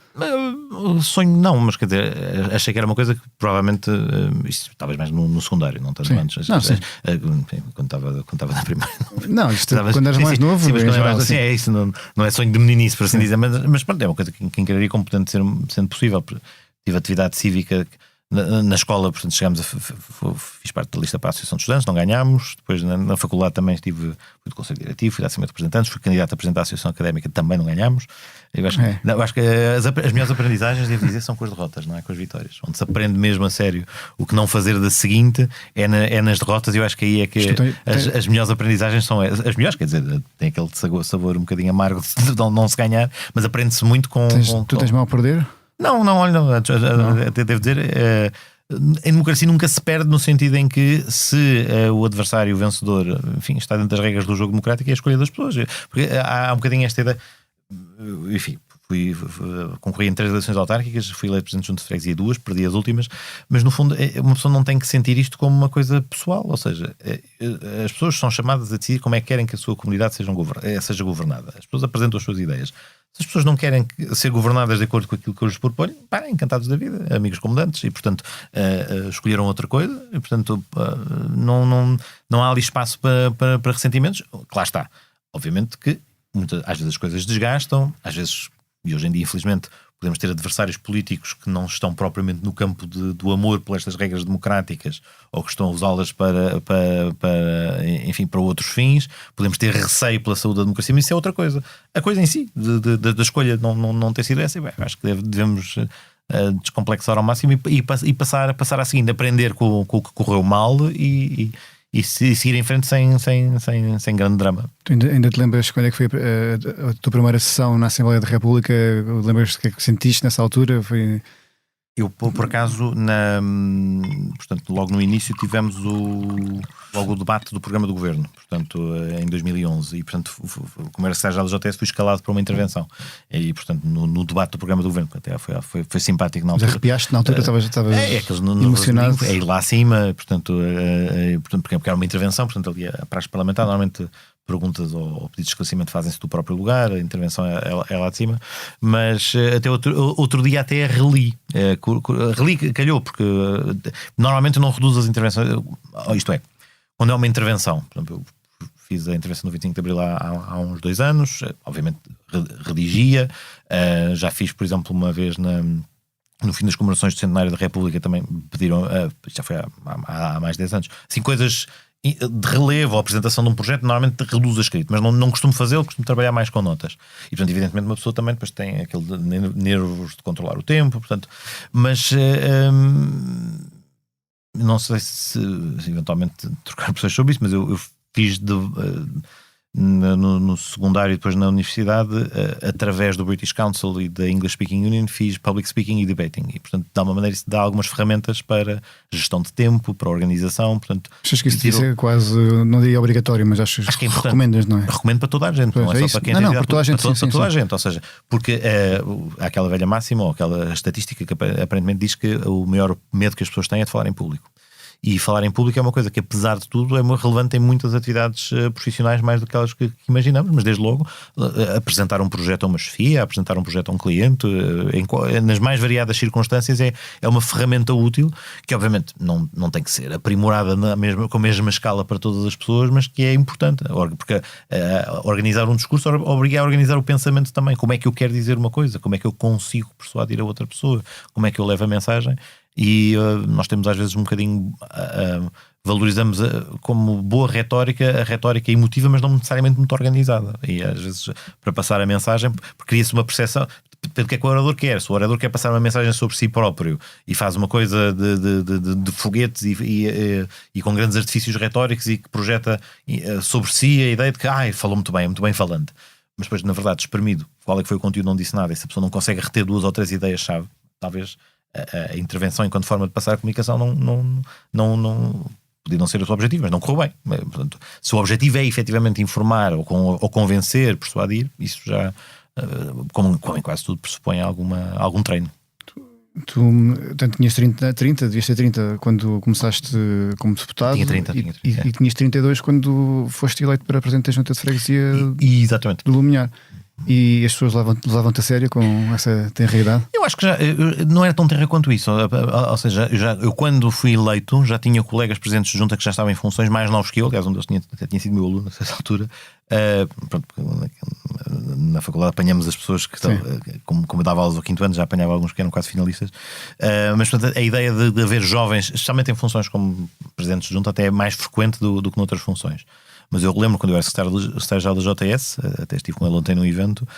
Sonho não, mas quer dizer, achei que era uma coisa que provavelmente, isto talvez mais no secundário, não tanto sim. antes. Não, sim. Quando estava na primeira. Não, isto quando eras mais novo. Sim, mas quando eras assim, é isso, não é sonho de meninice, por assim dizer, mas pronto, é uma coisa que encararia como potente sendo possível. Tive atividade cívica na escola, portanto fiz parte da lista para a Associação de Estudantes, não ganhámos. Depois na faculdade também fui do Conselho Diretivo, fui da Assembleia de Representantes, fui candidato a presidente da Associação Académica, também não ganhámos. Eu acho que as melhores aprendizagens, devo dizer, são com as derrotas, não é com as vitórias. Onde se aprende mesmo a sério o que não fazer da seguinte é nas derrotas. Eu acho que aí é que as melhores aprendizagens são as melhores, quer dizer, tem aquele sabor um bocadinho amargo de não se ganhar, mas aprende-se muito com... Tu tens mal a perder? Não, olha, devo dizer, a democracia nunca se perde no sentido em que se o adversário, o vencedor, enfim, está dentro das regras do jogo democrático, é a escolha das pessoas. Porque há um bocadinho esta ideia, enfim, concorri em 3 eleições autárquicas, fui eleito presidente de junta de freguesia 2, perdi as últimas, mas no fundo uma pessoa não tem que sentir isto como uma coisa pessoal, ou seja, as pessoas são chamadas a decidir como é que querem que a sua comunidade seja governada. As pessoas apresentam as suas ideias. Se as pessoas não querem ser governadas de acordo com aquilo que eu lhes proponho, encantados da vida, amigos comandantes, e portanto escolheram outra coisa, e portanto não há ali espaço para ressentimentos. Claro está, obviamente que às vezes as coisas desgastam, às vezes, e hoje em dia infelizmente podemos ter adversários políticos que não estão propriamente no campo do amor por estas regras democráticas ou que estão a usá-las para outros fins. Podemos ter receio pela saúde da democracia, mas isso é outra coisa. A coisa em si, da escolha não ter sido essa, acho que devemos descomplexar ao máximo e passar à seguinte, aprender com o que correu mal e seguir em frente sem grande drama. Tu ainda te lembras quando é que foi a tua primeira sessão na Assembleia da República? Lembras-te o que é que sentiste nessa altura? Eu, por acaso, portanto, logo no início tivemos o debate do programa do governo, portanto, em 2011, e portanto, como era secretário da JTS, fui escalado para uma intervenção, e portanto, no debate do programa do governo, que até foi simpático na altura. Mas arrepiaste na altura, estavas emocionado? É ir lá acima, portanto, porque era uma intervenção, portanto, ali a praxe parlamentar, normalmente perguntas ou pedidos de esclarecimento fazem-se do próprio lugar, a intervenção é lá de cima, mas até outro dia até reli, calhou, porque normalmente não reduz as intervenções, isto é, quando é uma intervenção, por exemplo, eu fiz a intervenção do 25 de Abril há uns 2 anos, obviamente redigia, já fiz, por exemplo, uma vez no fim das comemorações do Centenário da República também pediram, já foi há mais de 10 anos, assim, coisas de relevo ou apresentação de um projeto, normalmente reduz a escrito, mas não costumo fazê-lo, costumo trabalhar mais com notas. E, portanto, evidentemente, uma pessoa também depois tem aquele nervos de controlar o tempo, portanto, mas não sei se eventualmente trocar pessoas sobre isso, mas eu fiz no secundário e depois na universidade, através do British Council e da English Speaking Union, fiz Public Speaking e Debating, e portanto de alguma maneira isso dá algumas ferramentas para gestão de tempo, para organização, portanto... Achas que isso é quase, não diria obrigatório, mas acho que recomendas, não é? Recomendo para toda a gente, não é só para quem tem para toda a gente, para toda a gente, ou seja, porque há aquela velha máxima ou aquela estatística que aparentemente diz que o maior medo que as pessoas têm é de falar em público. E falar em público é uma coisa que, apesar de tudo, é relevante em muitas atividades profissionais, mais do que aquelas que imaginamos, mas desde logo apresentar um projeto a uma chefia, apresentar um projeto a um cliente, nas mais variadas circunstâncias, é uma ferramenta útil que obviamente não tem que ser aprimorada com a mesma escala para todas as pessoas, mas que é importante, porque organizar um discurso obriga a organizar o pensamento também. Como é que eu quero dizer uma coisa? Como é que eu consigo persuadir a outra pessoa? Como é que eu levo a mensagem? E nós temos às vezes um bocadinho valorizamos como boa retórica a retórica emotiva, mas não necessariamente muito organizada, e às vezes para passar a mensagem, porque cria-se uma percepção, depende do que é que o orador quer. Se o orador quer passar uma mensagem sobre si próprio e faz uma coisa de foguetes e com grandes artifícios retóricos e que projeta sobre si a ideia de que falou muito bem falante, mas depois na verdade espremido, qual é que foi o conteúdo, não disse nada, e se a pessoa não consegue reter 2 ou 3 ideias-chave, talvez a intervenção enquanto forma de passar a comunicação não podia não ser o seu objetivo, mas não correu bem. Portanto, se o objetivo é efetivamente informar ou convencer, persuadir, isso já, como em quase tudo, pressupõe algum treino. Tu tinhas 30, devias ter 30 quando começaste como deputado. Tinha 30. E tinhas 32 quando foste eleito para presidente da Junta de Freguesia exatamente. do Lumiar. E as pessoas levam-te a sério com essa tenra-idade? Eu acho que já não era tão terra quanto isso. Ou seja, eu quando fui eleito já tinha colegas presidentes de junta que já estavam em funções mais novos que eu. Aliás, um deles até tinha sido meu aluno nessa altura. Na faculdade apanhamos as pessoas que estão, como eu dava aulas ao 5º ano, já apanhava alguns que eram quase finalistas. Mas portanto, a ideia de haver jovens, especialmente em funções como presidentes de junta, até é mais frequente do que noutras funções. Mas eu lembro quando eu era secretário-geral da JTS, até estive com ele ontem num evento,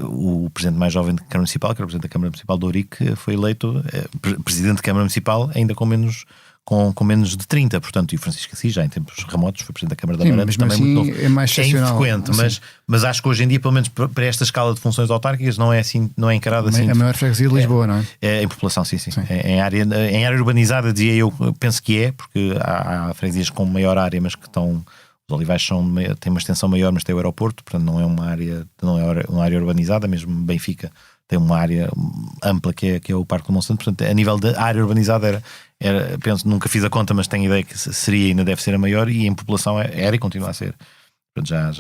o presidente mais jovem da Câmara Municipal, que era o presidente da Câmara Municipal de Ourique, foi eleito presidente da Câmara Municipal ainda com menos com menos de 30, portanto, e o Francisco Assis, já em tempos remotos, foi Presidente da Câmara da Sim, Amarante, mas também assim muito novo. é mais excepcional. infrequente, mas acho que hoje em dia, pelo menos para esta escala de funções autárquicas, não é encarado assim. A maior freguesia de Lisboa, não é? É em população, sim. Em área urbanizada, dizia eu, penso que é, porque há freguesias com maior área, mas que estão. Os Olivais têm uma extensão maior, mas tem o aeroporto, portanto não é uma área urbanizada, mesmo Benfica tem uma área ampla que é o Parque do Monsanto, portanto a nível de área urbanizada penso, nunca fiz a conta, mas tenho ideia que seria e ainda deve ser a maior, e em população era e continua a ser. Portanto,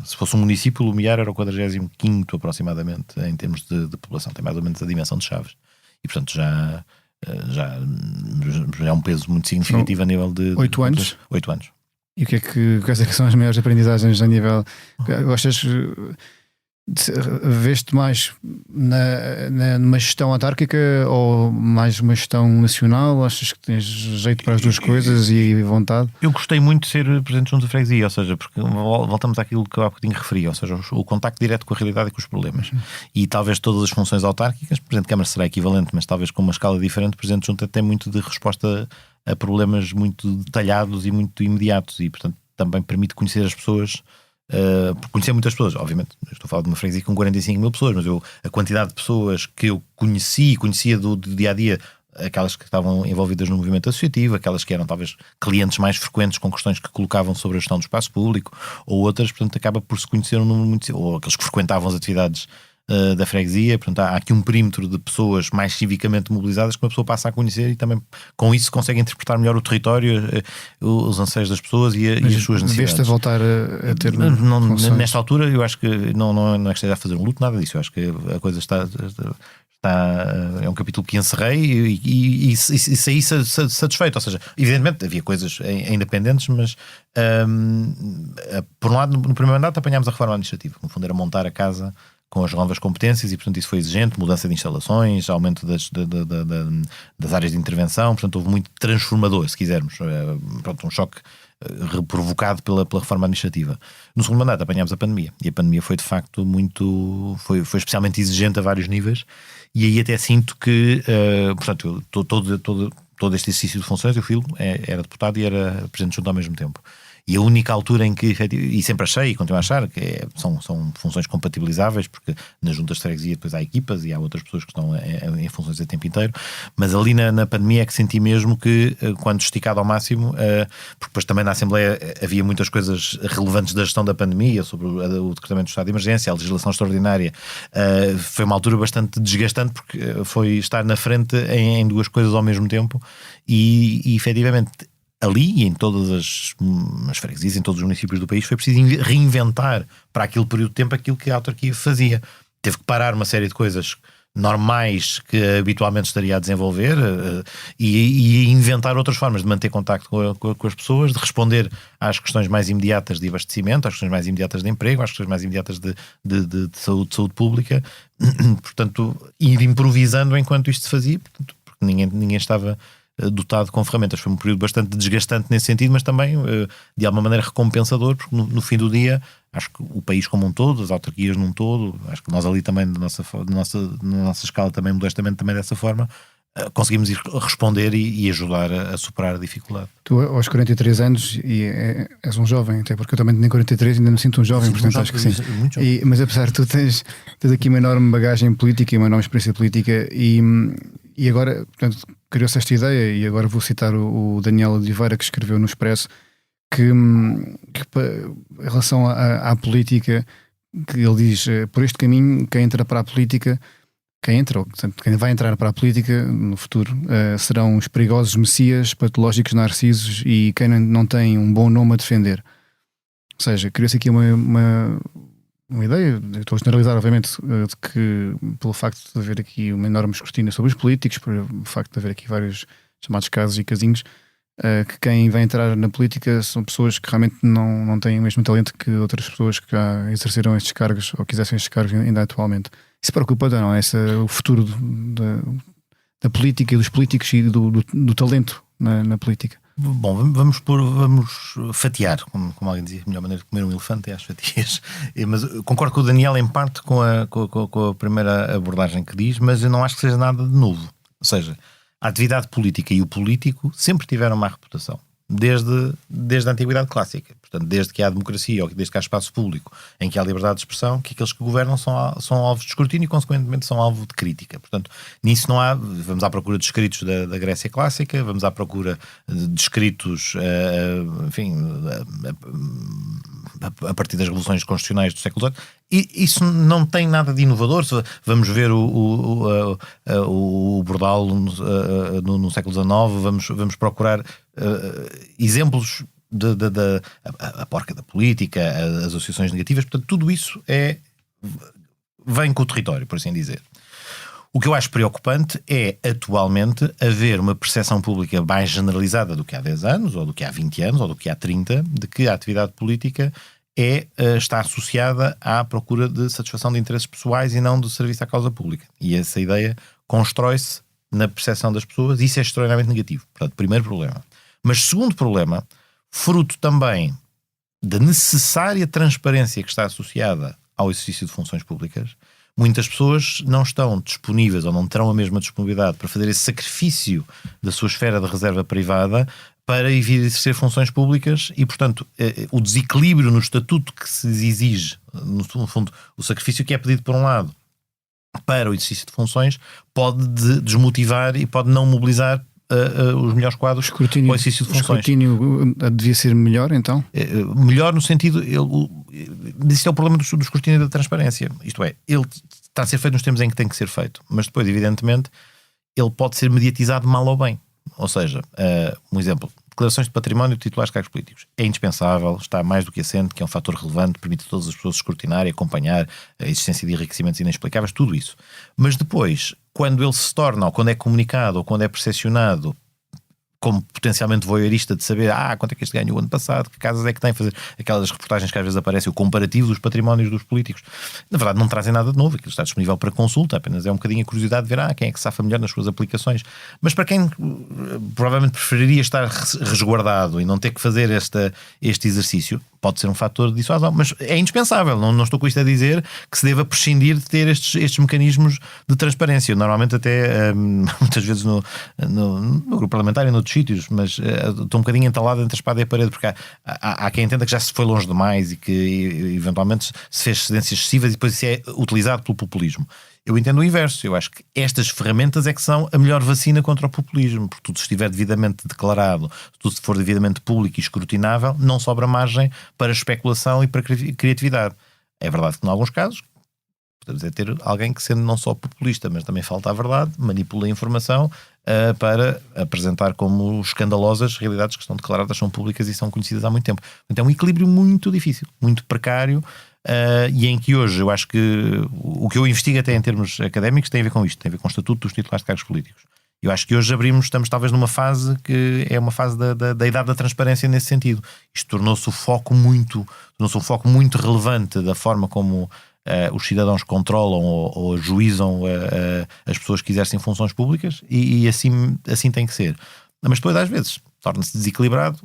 se fosse um município, o Lumiar era o 45º aproximadamente em termos de população, tem mais ou menos a dimensão de Chaves, e portanto já é um peso muito significativo a nível de 8 anos. 8 anos. E quais é que são as maiores aprendizagens a nível? Gostas, veste mais numa gestão autárquica ou mais uma gestão nacional? Achas que tens jeito para as duas coisas e vontade? Eu gostei muito de ser Presidente Junta de Freguesia, ou seja, porque voltamos àquilo que eu há bocadinho referi, ou seja, o contacto direto com a realidade e com os problemas. E talvez todas as funções autárquicas, Presidente de Câmara será equivalente, mas talvez com uma escala diferente, o Presidente de Junta tem muito de resposta a problemas muito detalhados e muito imediatos, e portanto também permite conhecer as pessoas, conhecer muitas pessoas. Obviamente, estou a falar de uma freguesia com 45 mil pessoas, mas a quantidade de pessoas que eu conhecia do dia a dia, aquelas que estavam envolvidas no movimento associativo, aquelas que eram talvez clientes mais frequentes com questões que colocavam sobre a gestão do espaço público, ou outras, portanto acaba por se conhecer um número muito, ou aqueles que frequentavam as atividades da freguesia. Portanto, há aqui um perímetro de pessoas mais civicamente mobilizadas que uma pessoa passa a conhecer, e também com isso consegue interpretar melhor o território, os anseios das pessoas e as suas necessidades. Veste a voltar a ter nesta altura eu acho que não é que esteja a fazer um luto, nada disso. Eu acho que a coisa está é um capítulo que encerrei e saí satisfeito. Ou seja, evidentemente havia coisas ainda pendentes, mas por um lado, no primeiro mandato apanhámos a reforma administrativa, que no fundo era montar a casa com as novas competências, e portanto isso foi exigente, mudança de instalações, aumento das áreas de intervenção, portanto houve muito transformador, se quisermos, um choque provocado pela reforma administrativa. No segundo mandato apanhámos a pandemia, e a pandemia foi de facto foi especialmente exigente a vários níveis, e aí até sinto que portanto todo este exercício de funções, eu era deputado e era Presidente de Junta ao mesmo tempo. E a única altura em que, e sempre achei e continuo a achar, que são funções compatibilizáveis, porque nas juntas de freguesia depois há equipas e há outras pessoas que estão em funções a tempo inteiro, mas ali na pandemia é que senti mesmo que, quando esticado ao máximo, porque depois também na Assembleia havia muitas coisas relevantes da gestão da pandemia, sobre o decretamento do estado de emergência, a legislação extraordinária, foi uma altura bastante desgastante, porque foi estar na frente em duas coisas ao mesmo tempo, e efetivamente ali e em todas as freguesias, em todos os municípios do país, foi preciso reinventar para aquele período de tempo aquilo que a autarquia fazia. Teve que parar uma série de coisas normais que habitualmente estaria a desenvolver, e inventar outras formas de manter contacto com as pessoas, de responder às questões mais imediatas de abastecimento, às questões mais imediatas de emprego, às questões mais imediatas de saúde pública. Portanto, ir improvisando enquanto isto se fazia, porque ninguém estava dotado com ferramentas. Foi um período bastante desgastante nesse sentido, mas também de alguma maneira recompensador, porque no fim do dia acho que o país como um todo, as autarquias num todo, acho que nós ali também na nossa escala também modestamente também dessa forma conseguimos ir responder e ajudar a superar a dificuldade. Tu aos 43 anos e és um jovem, até porque eu também tenho 43 e ainda me sinto um jovem, portanto acho que sim. Mas apesar de tu tens aqui uma enorme bagagem política e uma enorme experiência política, e agora, portanto, criou-se esta ideia, e agora vou citar o Daniel Oliveira, que escreveu no Expresso, que em relação à política, que ele diz, por este caminho, quem entra para a política, quem vai entrar para a política no futuro, serão os perigosos messias, patológicos narcisos e quem não tem um bom nome a defender. Ou seja, criou-se aqui uma ideia, estou a generalizar obviamente, de que pelo facto de haver aqui uma enorme escrutínio sobre os políticos, pelo facto de haver aqui vários chamados casos e casinhos, que quem vai entrar na política são pessoas que realmente não têm o mesmo talento que outras pessoas que já exerceram estes cargos ou quisessem estes cargos ainda atualmente. Isso preocupa ou não? O futuro da política e dos políticos e do talento na política? Bom, vamos fatiar, como alguém dizia, a melhor maneira de comer um elefante é às fatias. Mas concordo com o Daniel em parte com a primeira abordagem que diz, mas eu não acho que seja nada de novo. Ou seja, A atividade política e o político sempre tiveram má reputação. Desde a Antiguidade Clássica. Portanto, desde que há democracia ou desde que há espaço público em que há liberdade de expressão, que aqueles que governam são alvos de escrutínio e, consequentemente, são alvo de crítica. Portanto, nisso não há... Vamos à procura de escritos da Grécia Clássica, vamos à procura de escritos, a partir das revoluções constitucionais do século XVIII. E isso não tem nada de inovador. Vamos ver o Bordal no século XIX, vamos procurar exemplos a porca da política, as associações negativas. Portanto, tudo isso vem com o território, por assim dizer. O que eu acho preocupante é, atualmente, haver uma percepção pública mais generalizada do que há 10 anos, ou do que há 20 anos, ou do que há 30, de que a atividade política está associada à procura de satisfação de interesses pessoais e não do serviço à causa pública. E essa ideia constrói-se na percepção das pessoas, e isso é extraordinariamente negativo. Portanto, primeiro problema. Mas segundo problema, fruto também da necessária transparência que está associada ao exercício de funções públicas, muitas pessoas não estão disponíveis ou não terão a mesma disponibilidade para fazer esse sacrifício da sua esfera de reserva privada para exercer funções públicas e, portanto, o desequilíbrio no estatuto que se exige, no fundo, o sacrifício que é pedido por um lado para o exercício de funções pode desmotivar e pode não mobilizar os melhores quadros para o exercício de funções. O escrutínio devia ser melhor, então? Melhor no sentido... Isto é o problema do escrutínio da transparência. Isto é, ele está a ser feito nos termos em que tem que ser feito, mas depois, evidentemente, ele pode ser mediatizado mal ou bem. Ou seja, um exemplo, declarações de património de titulares de cargos políticos. É indispensável, está mais do que assente, que é um fator relevante, permite a todas as pessoas escrutinar e acompanhar a existência de enriquecimentos inexplicáveis, tudo isso. Mas depois, quando ele se torna, ou quando é comunicado, ou quando é percepcionado como potencialmente voyeurista de saber quanto é que este ganhou o ano passado, que casas é que tem, fazer aquelas reportagens que às vezes aparecem, o comparativo dos patrimónios dos políticos, na verdade não trazem nada de novo, aquilo está disponível para consulta, apenas é um bocadinho a curiosidade de ver quem é que se safa melhor nas suas aplicações, mas para quem provavelmente preferiria estar resguardado e não ter que fazer este exercício, pode ser um fator de dissuasão, mas é indispensável. Não estou com isto a dizer que se deva prescindir de ter estes mecanismos de transparência. Normalmente até, muitas vezes no grupo parlamentar e noutros sítios, mas estou um bocadinho entalado entre a espada e a parede, porque há quem entenda que já se foi longe demais e que eventualmente se fez cedências excessivas e depois isso é utilizado pelo populismo. Eu entendo o inverso. Eu acho que estas ferramentas é que são a melhor vacina contra o populismo, porque tudo estiver devidamente declarado, tudo se for devidamente público e escrutinável, não sobra margem para especulação e para criatividade. É verdade que, em alguns casos, podemos ter alguém que, sendo não só populista, mas também falta a verdade, manipula a informação para apresentar como escandalosas realidades que estão declaradas, são públicas e são conhecidas há muito tempo. Então é um equilíbrio muito difícil, muito precário, e em que hoje eu acho que o que eu investigo até em termos académicos tem a ver com isto, tem a ver com o estatuto dos titulares de cargos políticos. Eu acho que hoje estamos talvez numa fase que é uma fase da idade da transparência nesse sentido. Isto tornou-se um foco muito relevante da forma como os cidadãos controlam ou ajuizam as pessoas que exercem funções públicas e assim tem que ser. Mas depois, às vezes, torna-se desequilibrado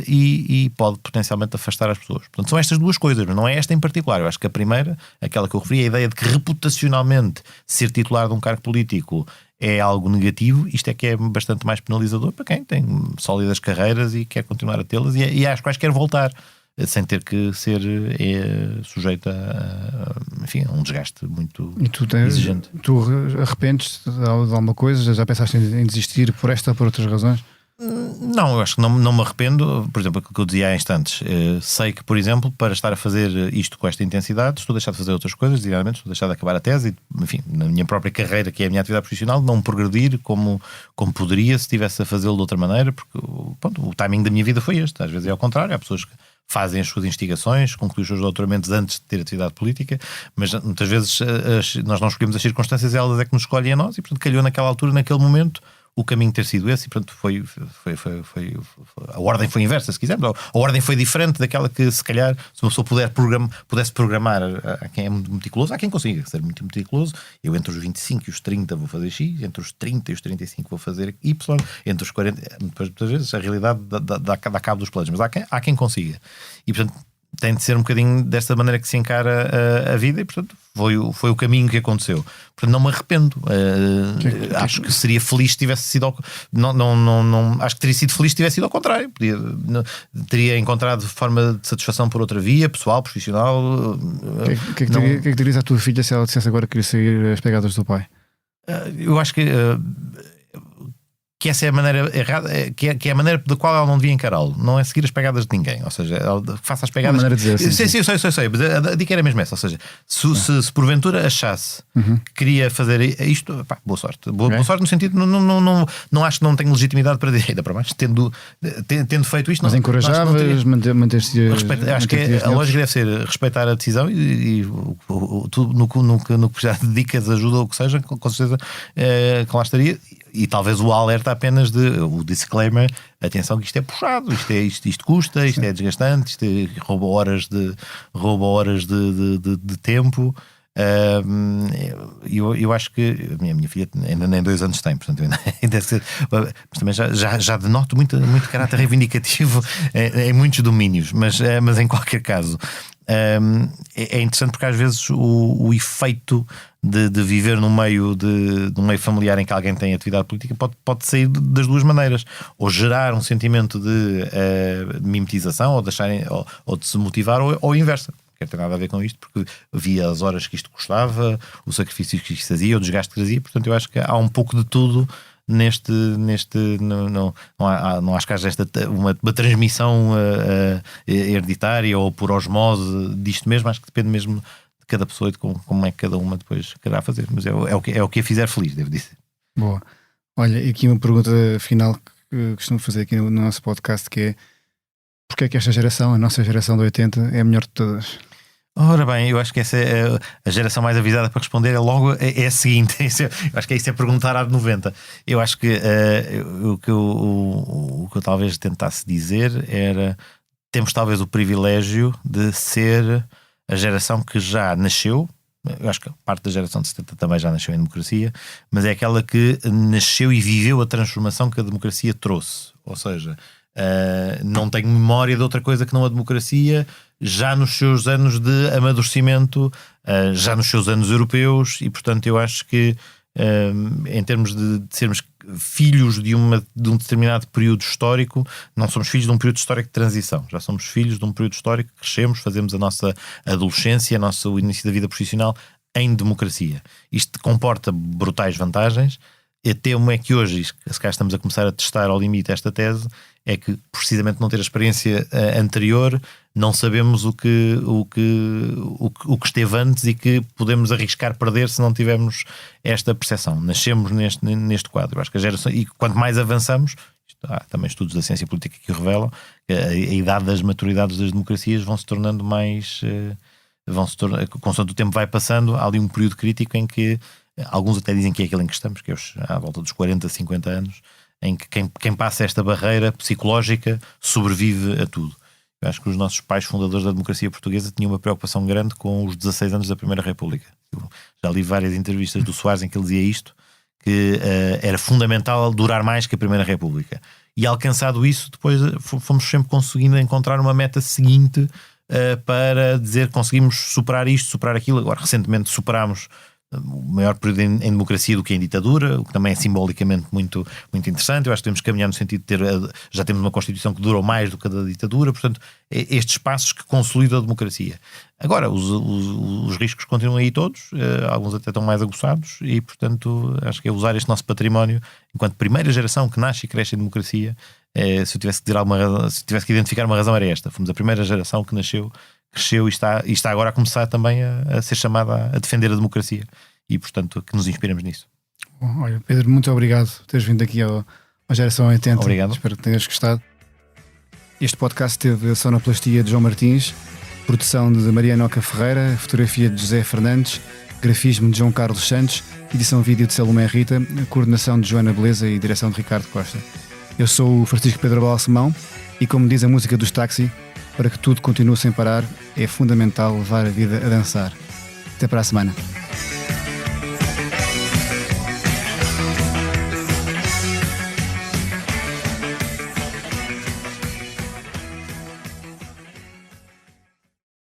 e pode potencialmente afastar as pessoas. Portanto, são estas duas coisas, mas não é esta em particular. Eu acho que a primeira, aquela que eu referi, a ideia de que reputacionalmente ser titular de um cargo político é algo negativo, isto é que é bastante mais penalizador para quem tem sólidas carreiras e quer continuar a tê-las e às quais quer voltar, sem ter que ser sujeito a um desgaste muito exigente. Tu arrependes de alguma coisa? Já pensaste em desistir por esta ou por outras razões? Não, eu acho que não me arrependo. Por exemplo, aquilo que eu dizia há instantes, sei que, por exemplo, para estar a fazer isto com esta intensidade, estou a deixar de fazer outras coisas, diariamente, estou a deixar de acabar a tese e, enfim, na minha própria carreira, que é a minha atividade profissional, não progredir como poderia se estivesse a fazê-lo de outra maneira, porque pronto, o timing da minha vida foi este. Às vezes é ao contrário, há pessoas que fazem as suas investigações, concluem os seus doutoramentos antes de ter atividade política, mas muitas vezes nós não escolhemos as circunstâncias, elas é que nos escolhem a nós e, portanto, calhou naquela altura, naquele momento, o caminho ter sido esse e, portanto, a ordem foi inversa, se quisermos. A ordem foi diferente daquela que, se calhar, se uma pessoa pudesse programar a quem é muito meticuloso, há quem consiga ser muito meticuloso. Eu, entre os 25 e os 30 vou fazer X, entre os 30 e os 35 vou fazer Y, entre os 40, depois, muitas vezes, a realidade dá cabo dos planos, mas há quem consiga. E, portanto, tem de ser um bocadinho desta maneira que se encara a vida, e portanto foi o caminho que aconteceu. Portanto, não me arrependo. Acho que seria feliz se tivesse sido acho que teria sido feliz se tivesse sido ao contrário. Teria encontrado forma de satisfação por outra via, pessoal, profissional. O que é que dirias à tua filha se ela dissesse agora que queria seguir as pegadas do pai? Eu acho que essa é a maneira errada, que é a maneira da qual ela não devia encará-lo. Não é seguir as pegadas de ninguém. Ou seja, ela faça as pegadas. Maneira de dizer, sim, eu sei, mas a dica era mesmo essa. Ou seja, se porventura achasse que queria fazer isto, pá, boa sorte. Boa sorte no sentido, não acho que não tenho legitimidade para dizer, ainda para mais, tendo feito isto. Mas encorajavas, manter-se. Acho que a lógica deve ser respeitar a decisão e tudo no que já dedicas, ajuda ou o que seja, com certeza que lá estaria. E talvez o alerta apenas o disclaimer, atenção que isto é puxado, isto custa, isto é desgastante, isto rouba horas de tempo. Eu acho que a minha filha ainda nem 2 anos tem, portanto ainda ser, mas também já denoto muito caráter reivindicativo em muitos domínios, mas em qualquer caso é interessante porque às vezes o efeito de viver num meio familiar em que alguém tem atividade política pode sair das duas maneiras, ou gerar um sentimento de mimetização, ou de se motivar, ou inversa. Não tem nada a ver com isto, porque via as horas que isto custava, o sacrifício que isto fazia, o desgaste que trazia. Portanto, eu acho que há um pouco de tudo não acho que haja uma transmissão hereditária ou por osmose disto mesmo. Acho que depende mesmo de cada pessoa e de como é que cada uma depois querá fazer, mas é o que a fizer feliz, devo dizer. Boa. Olha, aqui uma pergunta final que costumo fazer aqui no nosso podcast, que é: porque é que esta geração, a nossa geração de 80, é a melhor de todas? Ora bem, eu acho que essa é a geração mais avisada para responder. Logo é a seguinte. Eu acho que isso é perguntar à de 90. Eu acho que o que eu talvez tentasse dizer era: temos talvez o privilégio de ser a geração que já nasceu. Eu acho que parte da geração de 70 também já nasceu em democracia, mas é aquela que nasceu e viveu a transformação que a democracia trouxe. Ou seja, não tenho memória de outra coisa que não a democracia, já nos seus anos de amadurecimento, já nos seus anos europeus, e portanto eu acho que em termos de sermos filhos de um determinado período histórico, não somos filhos de um período histórico de transição, já somos filhos de um período histórico que crescemos, fazemos a nossa adolescência, o início da vida profissional em democracia. Isto comporta brutais vantagens. Até uma é que hoje, se cá estamos a começar a testar ao limite esta tese, é que precisamente não ter a experiência anterior, não sabemos o que esteve antes e que podemos arriscar perder se não tivermos esta percepção. Nascemos neste quadro. Eu acho que a geração, e quanto mais avançamos, há também estudos da ciência política que o revelam, que a idade das maturidades das democracias vão se tornando mais... consoante o tempo vai passando, há ali um período crítico em que alguns até dizem que é aquele em que estamos, que é à volta dos 40, 50 anos, em que quem passa esta barreira psicológica sobrevive a tudo. Eu acho que os nossos pais fundadores da democracia portuguesa tinham uma preocupação grande com os 16 anos da Primeira República. Eu já li várias entrevistas do Soares em que ele dizia isto, que era fundamental durar mais que a Primeira República. E alcançado isso, depois fomos sempre conseguindo encontrar uma meta seguinte para dizer que conseguimos superar isto, superar aquilo. Agora, recentemente superámos o maior período em democracia do que em ditadura, o que também é simbolicamente muito, muito interessante. Eu acho que temos que caminhar no sentido de já temos uma Constituição que durou mais do que a da ditadura, portanto, estes passos que consolidam a democracia. Agora, os riscos continuam aí todos, alguns até estão mais aguçados, e portanto, acho que é usar este nosso património enquanto primeira geração que nasce e cresce em democracia. Se eu tivesse que dizer se tivesse que identificar uma razão, era esta: fomos a primeira geração que nasceu, cresceu e está agora a começar também a ser chamada a defender a democracia, e portanto que nos inspiramos nisso. Bom, olha, Pedro, muito obrigado por teres vindo aqui à Geração 80. Obrigado. Espero que tenhas gostado. Este podcast teve a sonoplastia de João Martins, produção de Mariana Oca Ferreira, fotografia de José Fernandes, grafismo de João Carlos Santos, edição vídeo de Salomé Rita, coordenação de Joana Beleza e direção de Ricardo Costa. Eu sou o Francisco Pedro Balsemão e, como diz a música dos Táxi, para que tudo continue sem parar, é fundamental levar a vida a dançar. Até para a semana.